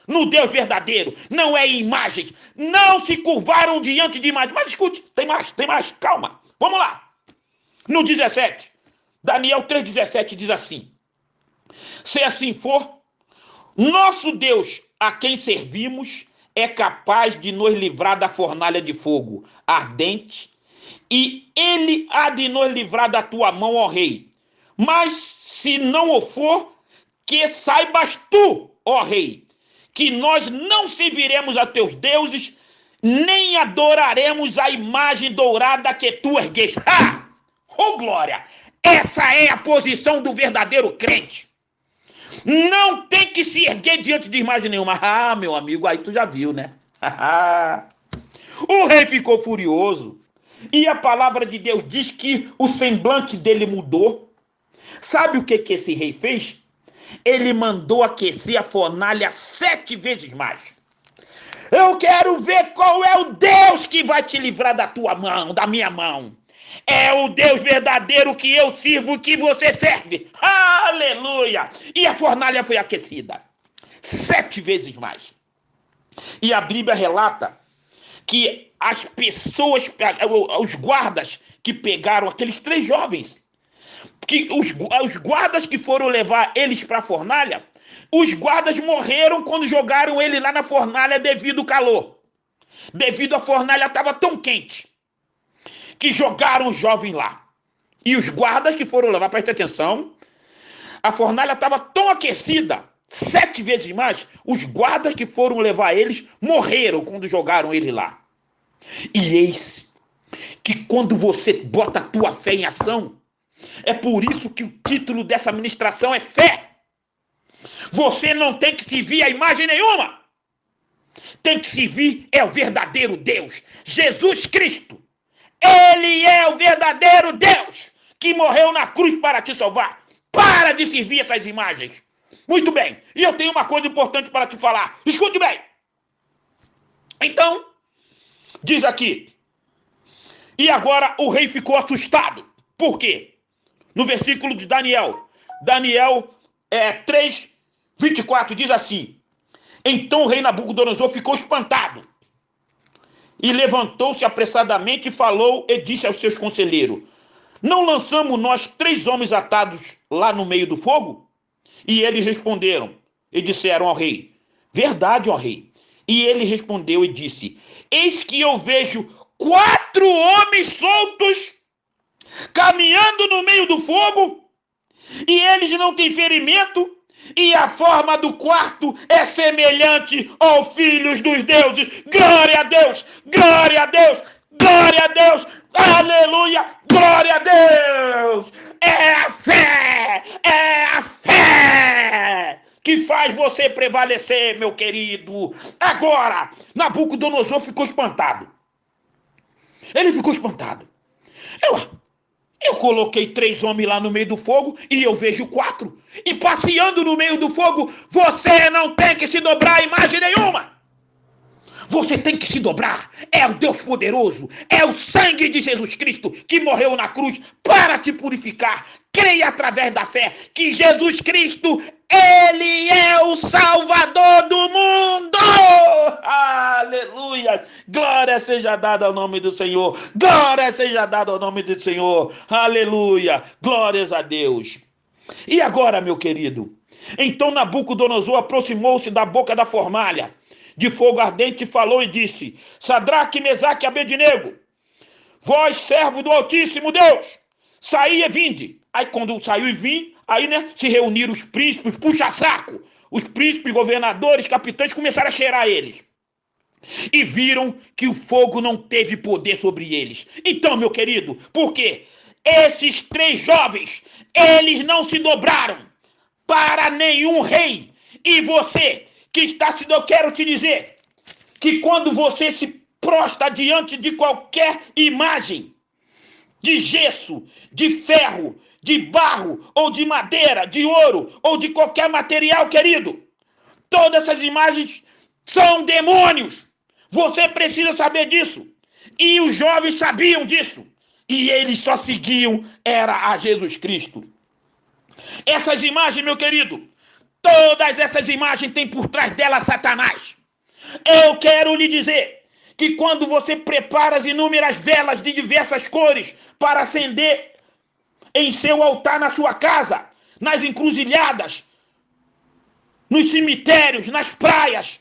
no Deus verdadeiro. Não é imagens. Não se curvaram diante de imagens. Mas escute, tem mais, calma. Vamos lá. No 17, Daniel 3,17 diz assim. Se assim for, nosso Deus a quem servimos é capaz de nos livrar da fornalha de fogo ardente e ele há de nos livrar da tua mão, ó rei. Mas se não o for, que saibas tu, ó rei, que nós não serviremos a teus deuses, nem adoraremos a imagem dourada que tu ergueste. Ah! Oh, glória! Essa é a posição do verdadeiro crente. Não tem que se erguer diante de imagem nenhuma. Ah, meu amigo, aí tu já viu, né? O rei ficou furioso. E a palavra de Deus diz que o semblante dele mudou. Sabe o que esse rei fez? Ele mandou aquecer a fornalha 7 vezes mais. Eu quero ver qual é o Deus que vai te livrar da tua mão, da minha mão. É o Deus verdadeiro que eu sirvo, que você serve. Aleluia! E a fornalha foi aquecida 7 vezes mais. E a Bíblia relata que as pessoas, os guardas que pegaram aqueles 3 jovens, que os guardas que foram levar eles para a fornalha, os guardas morreram quando jogaram ele lá na fornalha devido ao calor. Devido à fornalha estava tão quente que jogaram o jovem lá. E os guardas que foram levar, presta atenção, a fornalha estava tão aquecida, 7 vezes mais, os guardas que foram levar eles morreram quando jogaram ele lá. E eis que quando você bota a tua fé em ação, é por isso que o título dessa ministração é fé. Você não tem que servir a imagem nenhuma. Tem que servir é o verdadeiro Deus, Jesus Cristo. Ele é o verdadeiro Deus que morreu na cruz para te salvar. Para de servir essas imagens. Muito bem. E eu tenho uma coisa importante para te falar. Escute bem. Então, diz aqui. E agora o rei ficou assustado. Por quê? No versículo de Daniel 3:24 diz assim. Então o rei Nabucodonosor ficou espantado. E levantou-se apressadamente e falou e disse aos seus conselheiros: não lançamos nós 3 homens atados lá no meio do fogo? E eles responderam e disseram ao rei: verdade, ó rei. E ele respondeu e disse: eis que eu vejo 4 homens soltos caminhando no meio do fogo, e eles não têm ferimento, e a forma do quarto é semelhante aos filhos dos deuses. Glória a Deus! Glória a Deus! Glória a Deus! Aleluia! Glória a Deus! É a fé! É a fé que faz você prevalecer, meu querido. Agora, Nabucodonosor ficou espantado. Ele ficou espantado. Eu coloquei 3 homens lá no meio do fogo e eu vejo 4. E passeando no meio do fogo, você não tem que se dobrar a imagem nenhuma. Você tem que se dobrar. É o Deus poderoso. É o sangue de Jesus Cristo que morreu na cruz para te purificar. Creia através da fé que Jesus Cristo, Ele é o Salvador do mundo. Aleluia. Glória seja dada ao nome do Senhor. Glória seja dada ao nome do Senhor. Aleluia. Glórias a Deus. E agora, meu querido? Então Nabucodonosor aproximou-se da boca da fornalha de fogo ardente, falou e disse: Sadraque, Mesaque e Abednego, vós, servo do Altíssimo Deus, saí e vinde. Aí quando saiu e vim, aí se reuniram os príncipes, puxa-saco, os príncipes, governadores, capitães, começaram a cheirar eles. E viram que o fogo não teve poder sobre eles. Então, meu querido, por quê? Esses 3 jovens, eles não se dobraram para nenhum rei. E você que está se... Eu quero te dizer que quando você se prostra diante de qualquer imagem de gesso, de ferro, de barro, ou de madeira, de ouro, ou de qualquer material, querido, todas essas imagens são demônios. Você precisa saber disso. E os jovens sabiam disso. E eles só seguiam era a Jesus Cristo. Essas imagens, meu querido, todas essas imagens têm por trás delas Satanás. Eu quero lhe dizer que quando você prepara as inúmeras velas de diversas cores para acender em seu altar na sua casa, nas encruzilhadas, nos cemitérios, nas praias,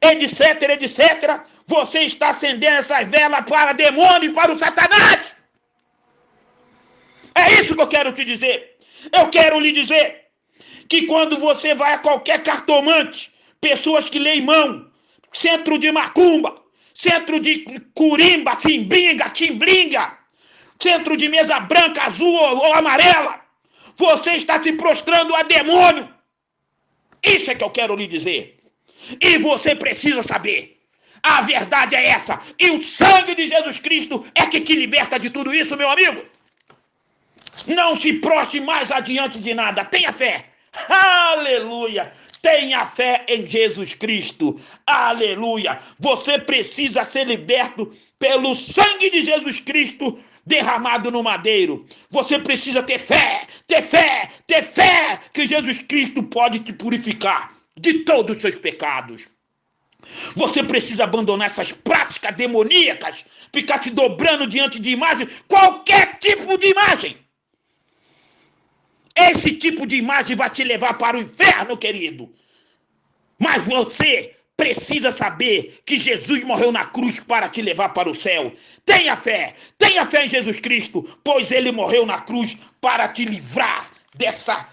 etc, etc, você está acendendo essas velas para demônios, para o Satanás. É isso que eu quero te dizer. Eu quero lhe dizer que quando você vai a qualquer cartomante, pessoas que leem mão, centro de macumba, centro de curimba, fimbinga, timblinga, centro de mesa branca, azul ou amarela, você está se prostrando a demônio. Isso é que eu quero lhe dizer. E você precisa saber. A verdade é essa. E o sangue de Jesus Cristo é que te liberta de tudo isso, meu amigo. Não se prostre mais adiante de nada. Tenha fé. Aleluia. Tenha fé em Jesus Cristo. Aleluia. Você precisa ser liberto pelo sangue de Jesus Cristo derramado no madeiro. Você precisa ter fé, ter fé, ter fé que Jesus Cristo pode te purificar de todos os seus pecados. Você precisa abandonar essas práticas demoníacas, ficar se dobrando diante de imagem, qualquer tipo de imagem. Esse tipo de imagem vai te levar para o inferno, querido. Mas você precisa saber que Jesus morreu na cruz para te levar para o céu. Tenha fé em Jesus Cristo, pois ele morreu na cruz para te livrar dessa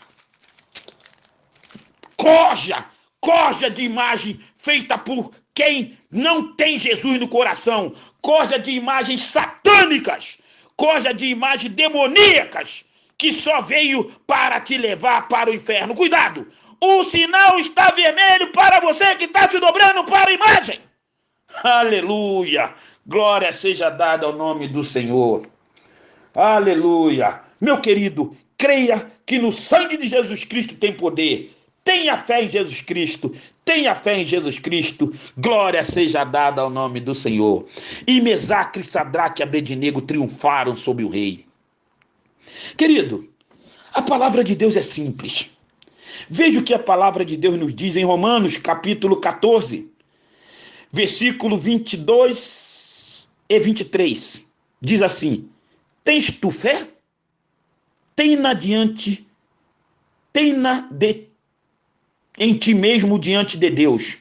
corja de imagem feita por quem não tem Jesus no coração, corja de imagens satânicas, corja de imagens demoníacas, que só veio para te levar para o inferno. Cuidado! O sinal está vermelho para você que está se dobrando para a imagem. Aleluia! Glória seja dada ao nome do Senhor. Aleluia! Meu querido, creia que no sangue de Jesus Cristo tem poder. Tenha fé em Jesus Cristo. Tenha fé em Jesus Cristo. Glória seja dada ao nome do Senhor. E Mesaque, Sadraque e Abednego triunfaram sobre o rei. Querido, a palavra de Deus é simples. Veja o que a palavra de Deus nos diz em Romanos, capítulo 14, versículo 22 e 23. Diz assim: tens tu fé? Tem-na em ti mesmo diante de Deus.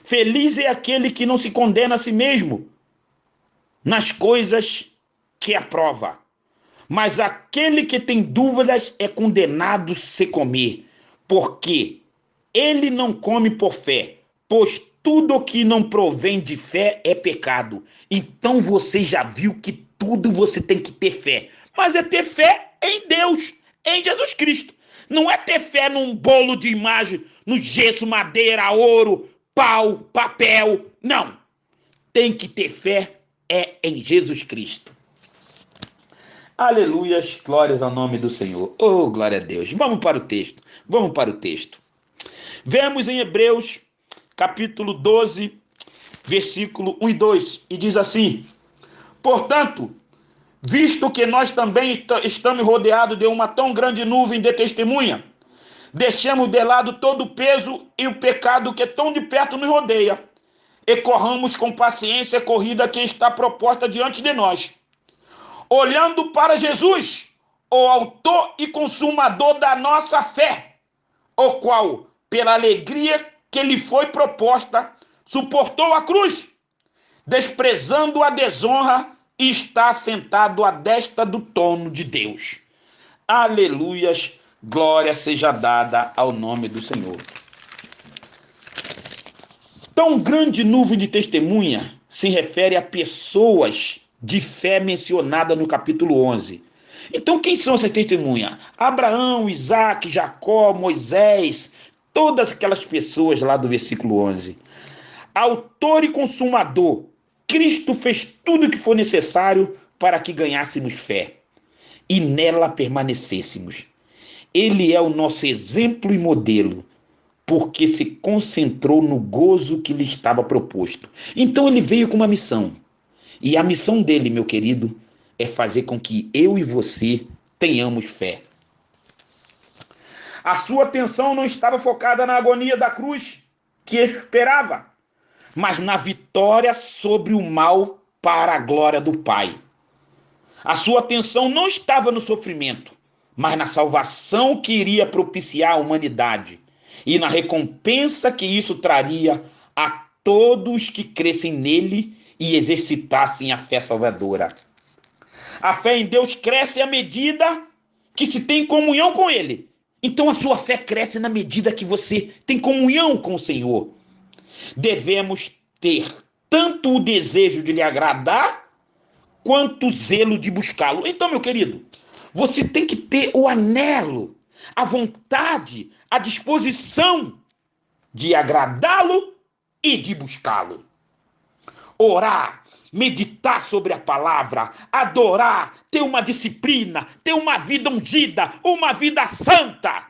Feliz é aquele que não se condena a si mesmo nas coisas que aprova, Mas aquele que tem dúvidas é condenado se comer, porque ele não come por fé, pois tudo que não provém de fé é pecado. Então você já viu que tudo você tem que ter fé, mas é ter fé em Deus, em Jesus Cristo. Não é ter fé num bolo de imagem, no gesso, madeira, ouro, pau, papel. Não. Tem que ter fé em Jesus Cristo. Aleluias, glórias ao nome do Senhor. Oh, glória a Deus. Vamos para o texto. Vamos para o texto. Vemos em Hebreus, capítulo 12, versículo 1 e 2, e diz assim: portanto, visto que nós também estamos rodeados de uma tão grande nuvem de testemunha, deixemos de lado todo o peso e o pecado que tão de perto nos rodeia, e corramos com paciência a corrida que está proposta diante de nós, olhando para Jesus, o autor e consumador da nossa fé, o qual, pela alegria que lhe foi proposta, suportou a cruz, desprezando a desonra, e está sentado à destra do trono de Deus. Aleluias, glória seja dada ao nome do Senhor. Tão grande nuvem de testemunha se refere a pessoas de fé mencionada no capítulo 11. Então, quem são essas testemunhas? Abraão, Isaac, Jacó, Moisés, todas aquelas pessoas lá do versículo 11. Autor e consumador, Cristo fez tudo o que foi necessário para que ganhássemos fé e nela permanecêssemos. Ele é o nosso exemplo e modelo, porque se concentrou no gozo que lhe estava proposto. Então ele veio com uma missão. E a missão dele, meu querido, é fazer com que eu e você tenhamos fé. A sua atenção não estava focada na agonia da cruz que esperava, mas na vitória sobre o mal para a glória do Pai. A sua atenção não estava no sofrimento, mas na salvação que iria propiciar a humanidade e na recompensa que isso traria a todos que crescem nele e exercitassem a fé salvadora. A fé em Deus cresce à medida que se tem comunhão com ele. Então a sua fé cresce na medida que você tem comunhão com o Senhor. Devemos ter tanto o desejo de lhe agradar, quanto o zelo de buscá-lo. Então, meu querido, você tem que ter o anelo, a vontade, a disposição de agradá-lo e de buscá-lo. Orar, meditar sobre a palavra, adorar, ter uma disciplina, ter uma vida ungida, uma vida santa.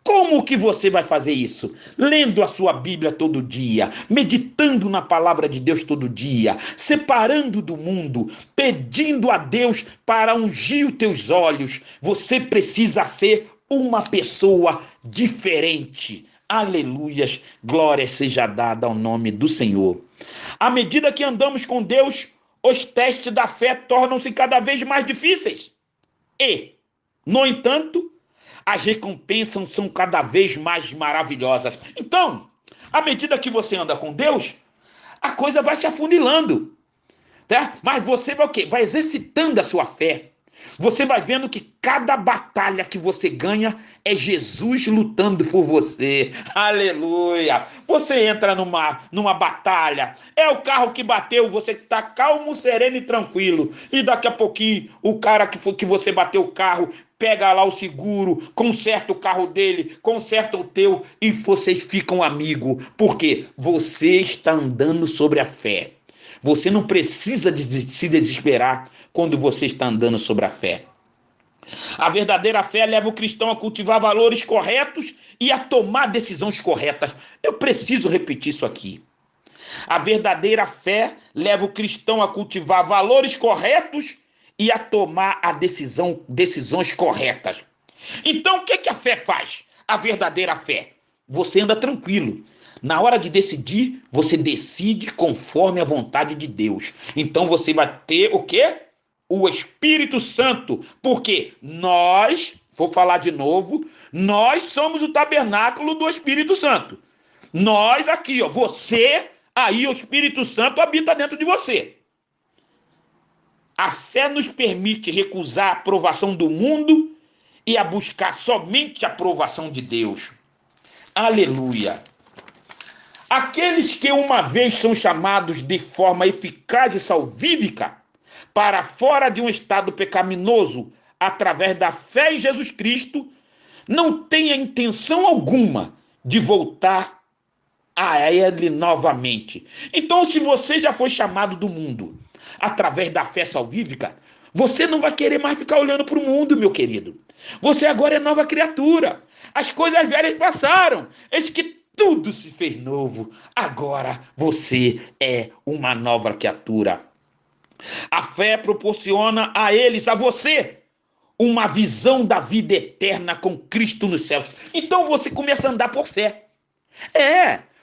Como que você vai fazer isso? Lendo a sua Bíblia todo dia, meditando na palavra de Deus todo dia, separando do mundo, pedindo a Deus para ungir os teus olhos. Você precisa ser uma pessoa diferente. Aleluias, glória seja dada ao nome do Senhor. À medida que andamos com Deus, os testes da fé tornam-se cada vez mais difíceis. E, no entanto, as recompensas são cada vez mais maravilhosas. Então, à medida que você anda com Deus, a coisa vai se afunilando, tá? Mas você vai o quê? Vai exercitando a sua fé. Você vai vendo que cada batalha que você ganha é Jesus lutando por você. Aleluia! Você entra numa batalha, é o carro que bateu, você está calmo, sereno e tranquilo. E daqui a pouquinho, o cara que você bateu o carro, pega lá o seguro, conserta o carro dele, conserta o teu e vocês ficam amigos. Por quê? Você está andando sobre a fé. Você não precisa se desesperar quando você está andando sobre a fé. A verdadeira fé leva o cristão a cultivar valores corretos e a tomar decisões corretas. Eu preciso repetir isso aqui. A verdadeira fé leva o cristão a cultivar valores corretos e a tomar decisões corretas. Então, o que a fé faz? A verdadeira fé. Você anda tranquilo. Na hora de decidir, você decide conforme a vontade de Deus. Então você vai ter o quê? O Espírito Santo. Porque vou falar de novo, nós somos o tabernáculo do Espírito Santo. Nós aqui, você, aí o Espírito Santo habita dentro de você. A fé nos permite recusar a aprovação do mundo e a buscar somente a aprovação de Deus. Aleluia! Aqueles que uma vez são chamados de forma eficaz e salvífica para fora de um estado pecaminoso através da fé em Jesus Cristo, não têm a intenção alguma de voltar a ele novamente. Então, se você já foi chamado do mundo através da fé salvífica, você não vai querer mais ficar olhando para o mundo, meu querido. Você agora é nova criatura. As coisas velhas passaram. Eis que tudo se fez novo. Agora você é uma nova criatura. A fé proporciona a eles, a você, uma visão da vida eterna com Cristo nos céus. Então você começa a andar por fé.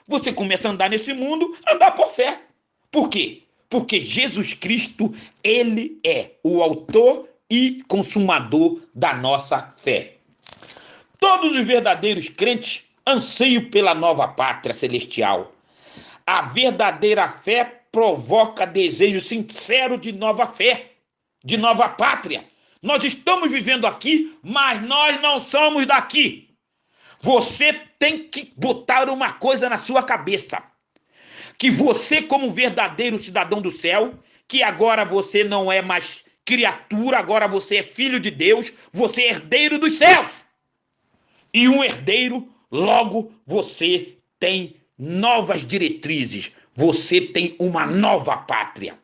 Você começa a andar nesse mundo, andar por fé. Por quê? Porque Jesus Cristo, ele é o autor e consumador da nossa fé. Todos os verdadeiros crentes anseiam pela nova pátria celestial. A verdadeira fé provoca desejo sincero de nova fé, de nova pátria. Nós estamos vivendo aqui, mas nós não somos daqui. Você tem que botar uma coisa na sua cabeça, que você, como verdadeiro cidadão do céu, que agora você não é mais criatura, agora você é filho de Deus, você é herdeiro dos céus. E um herdeiro, logo você tem novas diretrizes, você tem uma nova pátria.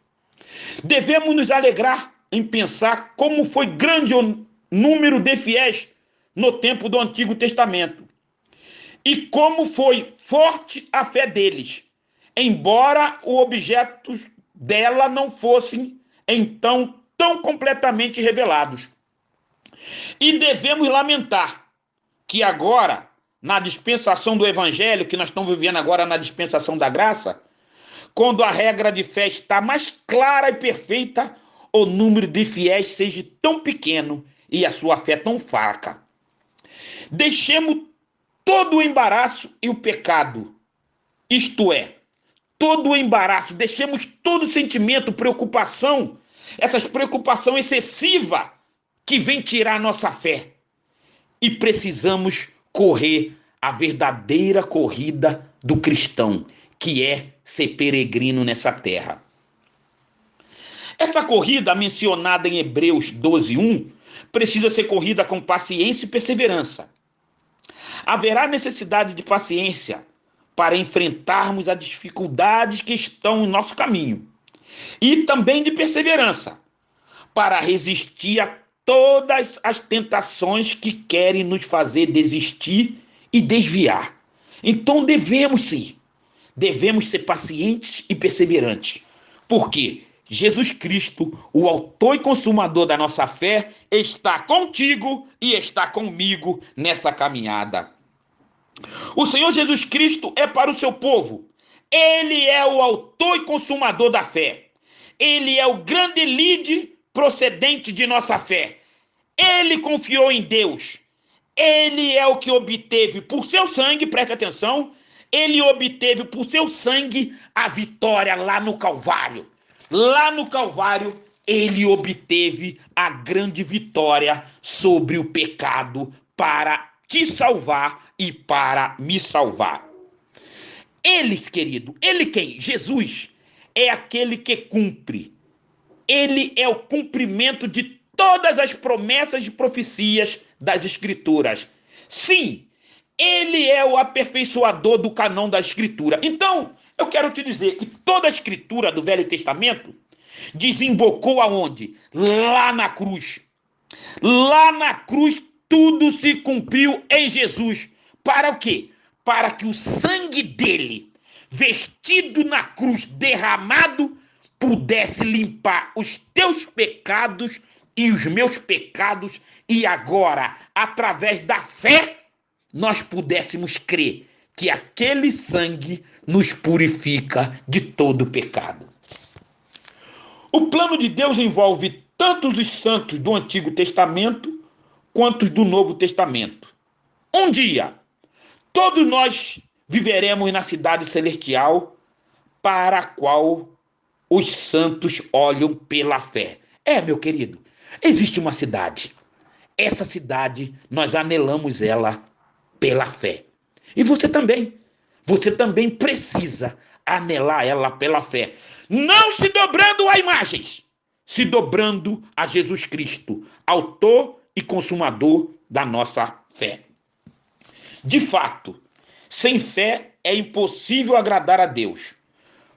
Devemos nos alegrar em pensar como foi grande o número de fiéis no tempo do Antigo Testamento e como foi forte a fé deles, embora os objetos dela não fossem então tão completamente revelados. E devemos lamentar que agora, na dispensação do evangelho, que nós estamos vivendo agora na dispensação da graça, quando a regra de fé está mais clara e perfeita, o número de fiéis seja tão pequeno e a sua fé tão fraca. Deixemos todo o embaraço e o pecado, isto é, todo o embaraço, deixemos todo o sentimento, preocupação, essas preocupação excessiva que vem tirar a nossa fé. E precisamos correr a verdadeira corrida do cristão, que é ser peregrino nessa terra. Essa corrida mencionada em Hebreus 12:1 precisa ser corrida com paciência e perseverança. Haverá necessidade de paciência para enfrentarmos as dificuldades que estão em nosso caminho e também de perseverança para resistir a todas as tentações que querem nos fazer desistir e desviar. Então devemos ser pacientes e perseverantes. Porque Jesus Cristo, o autor e consumador da nossa fé, está contigo e está comigo nessa caminhada. O Senhor Jesus Cristo é para o seu povo. Ele é o autor e consumador da fé. Ele é o grande líder procedente de nossa fé. Ele confiou em Deus. Ele é o que obteve por seu sangue, preste atenção, ele obteve por seu sangue a vitória lá no Calvário. Lá no Calvário, ele obteve a grande vitória sobre o pecado para te salvar e para me salvar. Ele, querido, ele quem? Jesus é aquele que cumpre. Ele é o cumprimento de todas as promessas e profecias das Escrituras. Sim, ele é o aperfeiçoador do canão da Escritura. Então, eu quero te dizer que toda a Escritura do Velho Testamento desembocou aonde? Lá na cruz. Lá na cruz tudo se cumpriu em Jesus. Para o quê? Para que o sangue dele, vestido na cruz, derramado, pudesse limpar os teus pecados e os meus pecados, e agora, através da fé, nós pudéssemos crer que aquele sangue nos purifica de todo pecado. O plano de Deus envolve tanto os santos do Antigo Testamento quanto os do Novo Testamento. Um dia, todos nós viveremos na cidade celestial para a qual os santos olham pela fé. Meu querido, existe uma cidade. Essa cidade, nós anelamos ela pela fé. E você também. Você também precisa anelar ela pela fé. Não se dobrando a imagens, se dobrando a Jesus Cristo, autor e consumador da nossa fé. De fato, sem fé é impossível agradar a Deus.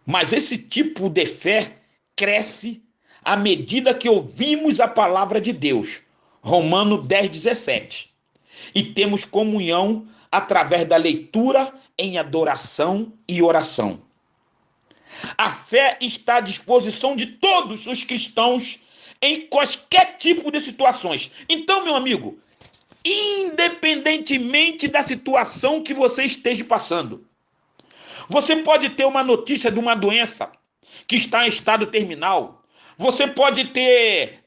Mas esse tipo de fé cresce à medida que ouvimos a palavra de Deus. Romanos 10:17. E temos comunhão através da leitura em adoração e oração. A fé está à disposição de todos os cristãos em qualquer tipo de situações. Então, meu amigo, independentemente da situação que você esteja passando, você pode ter uma notícia de uma doença que está em estado terminal. Você pode ter,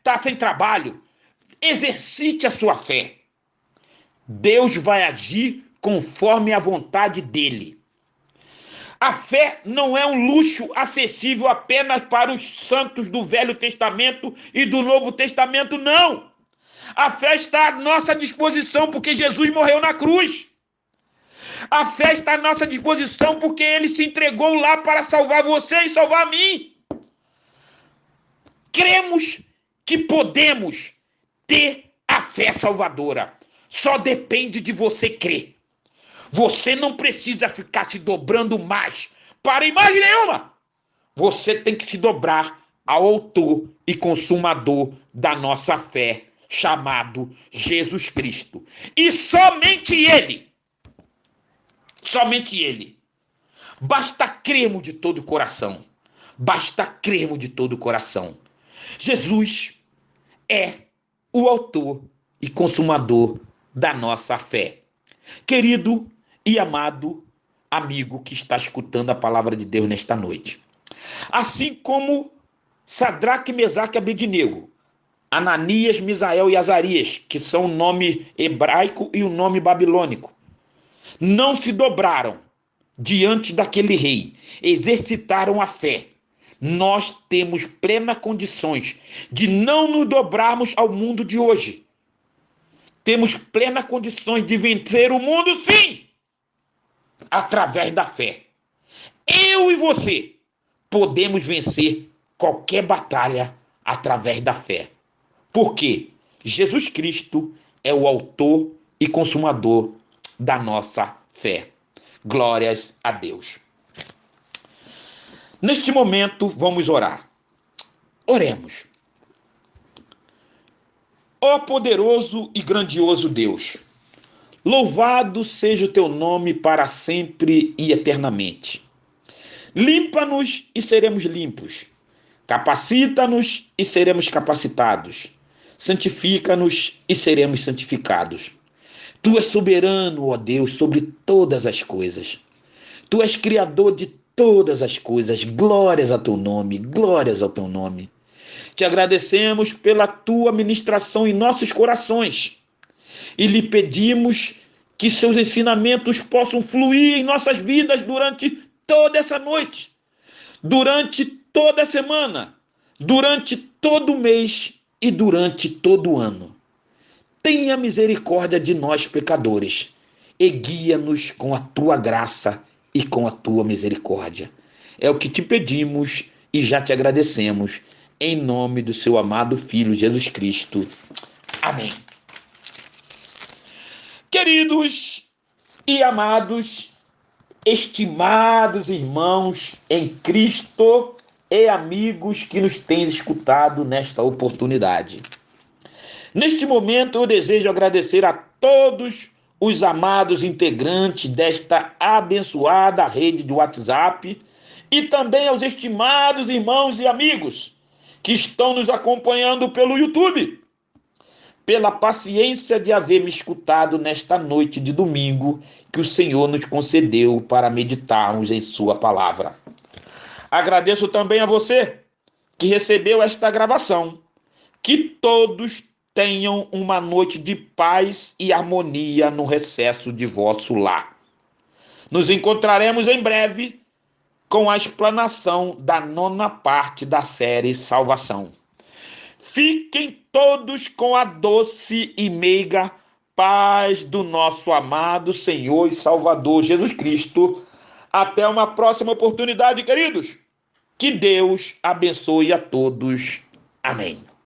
tá sem trabalho. Exercite a sua fé. Deus vai agir conforme a vontade dele. A fé não é um luxo acessível apenas para os santos do Velho Testamento e do Novo Testamento, não. A fé está à nossa disposição porque Jesus morreu na cruz. A fé está à nossa disposição porque ele se entregou lá para salvar você e salvar a mim. Cremos que podemos ter a fé salvadora. Só depende de você crer. Você não precisa ficar se dobrando mais para imagem nenhuma. Você tem que se dobrar ao autor e consumador da nossa fé, chamado Jesus Cristo. E somente ele. Somente ele. Basta crermos de todo o coração. Basta crermos de todo o coração. Jesus é o autor e consumador da nossa fé. Querido e amado amigo que está escutando a palavra de Deus nesta noite. Assim como Sadraque, Mesaque e Abednego, Ananias, Misael e Azarias, que são o nome hebraico e o nome babilônico, não se dobraram diante daquele rei, exercitaram a fé. Nós temos plenas condições de não nos dobrarmos ao mundo de hoje. Temos plenas condições de vencer o mundo, sim, através da fé. Eu e você podemos vencer qualquer batalha através da fé. Porque Jesus Cristo é o autor e consumador da nossa fé. Glórias a Deus. Neste momento, vamos orar. Oremos. Ó poderoso e grandioso Deus, louvado seja o teu nome para sempre e eternamente. Limpa-nos e seremos limpos. Capacita-nos e seremos capacitados. Santifica-nos e seremos santificados. Tu és soberano, ó Deus, sobre todas as coisas. Tu és criador de todas as coisas. Glórias ao teu nome, glórias ao teu nome. Te agradecemos pela tua ministração em nossos corações e lhe pedimos que seus ensinamentos possam fluir em nossas vidas durante toda essa noite, durante toda a semana, durante todo o mês e durante todo o ano. Tenha misericórdia de nós, pecadores, e guia-nos com a tua graça e com a tua misericórdia. É o que te pedimos e já te agradecemos, em nome do seu amado Filho, Jesus Cristo. Amém. Queridos e amados, estimados irmãos em Cristo e amigos que nos têm escutado nesta oportunidade. Neste momento, eu desejo agradecer a todos os amados integrantes desta abençoada rede de WhatsApp e também aos estimados irmãos e amigos que estão nos acompanhando pelo YouTube, pela paciência de haver me escutado nesta noite de domingo que o Senhor nos concedeu para meditarmos em sua palavra. Agradeço também a você que recebeu esta gravação. Que todos tenham uma noite de paz e harmonia no recesso de vosso lar. Nos encontraremos em breve com a explanação da 9ª parte da série Salvação. Fiquem todos com a doce e meiga paz do nosso amado Senhor e Salvador Jesus Cristo. Até uma próxima oportunidade, queridos. Que Deus abençoe a todos. Amém.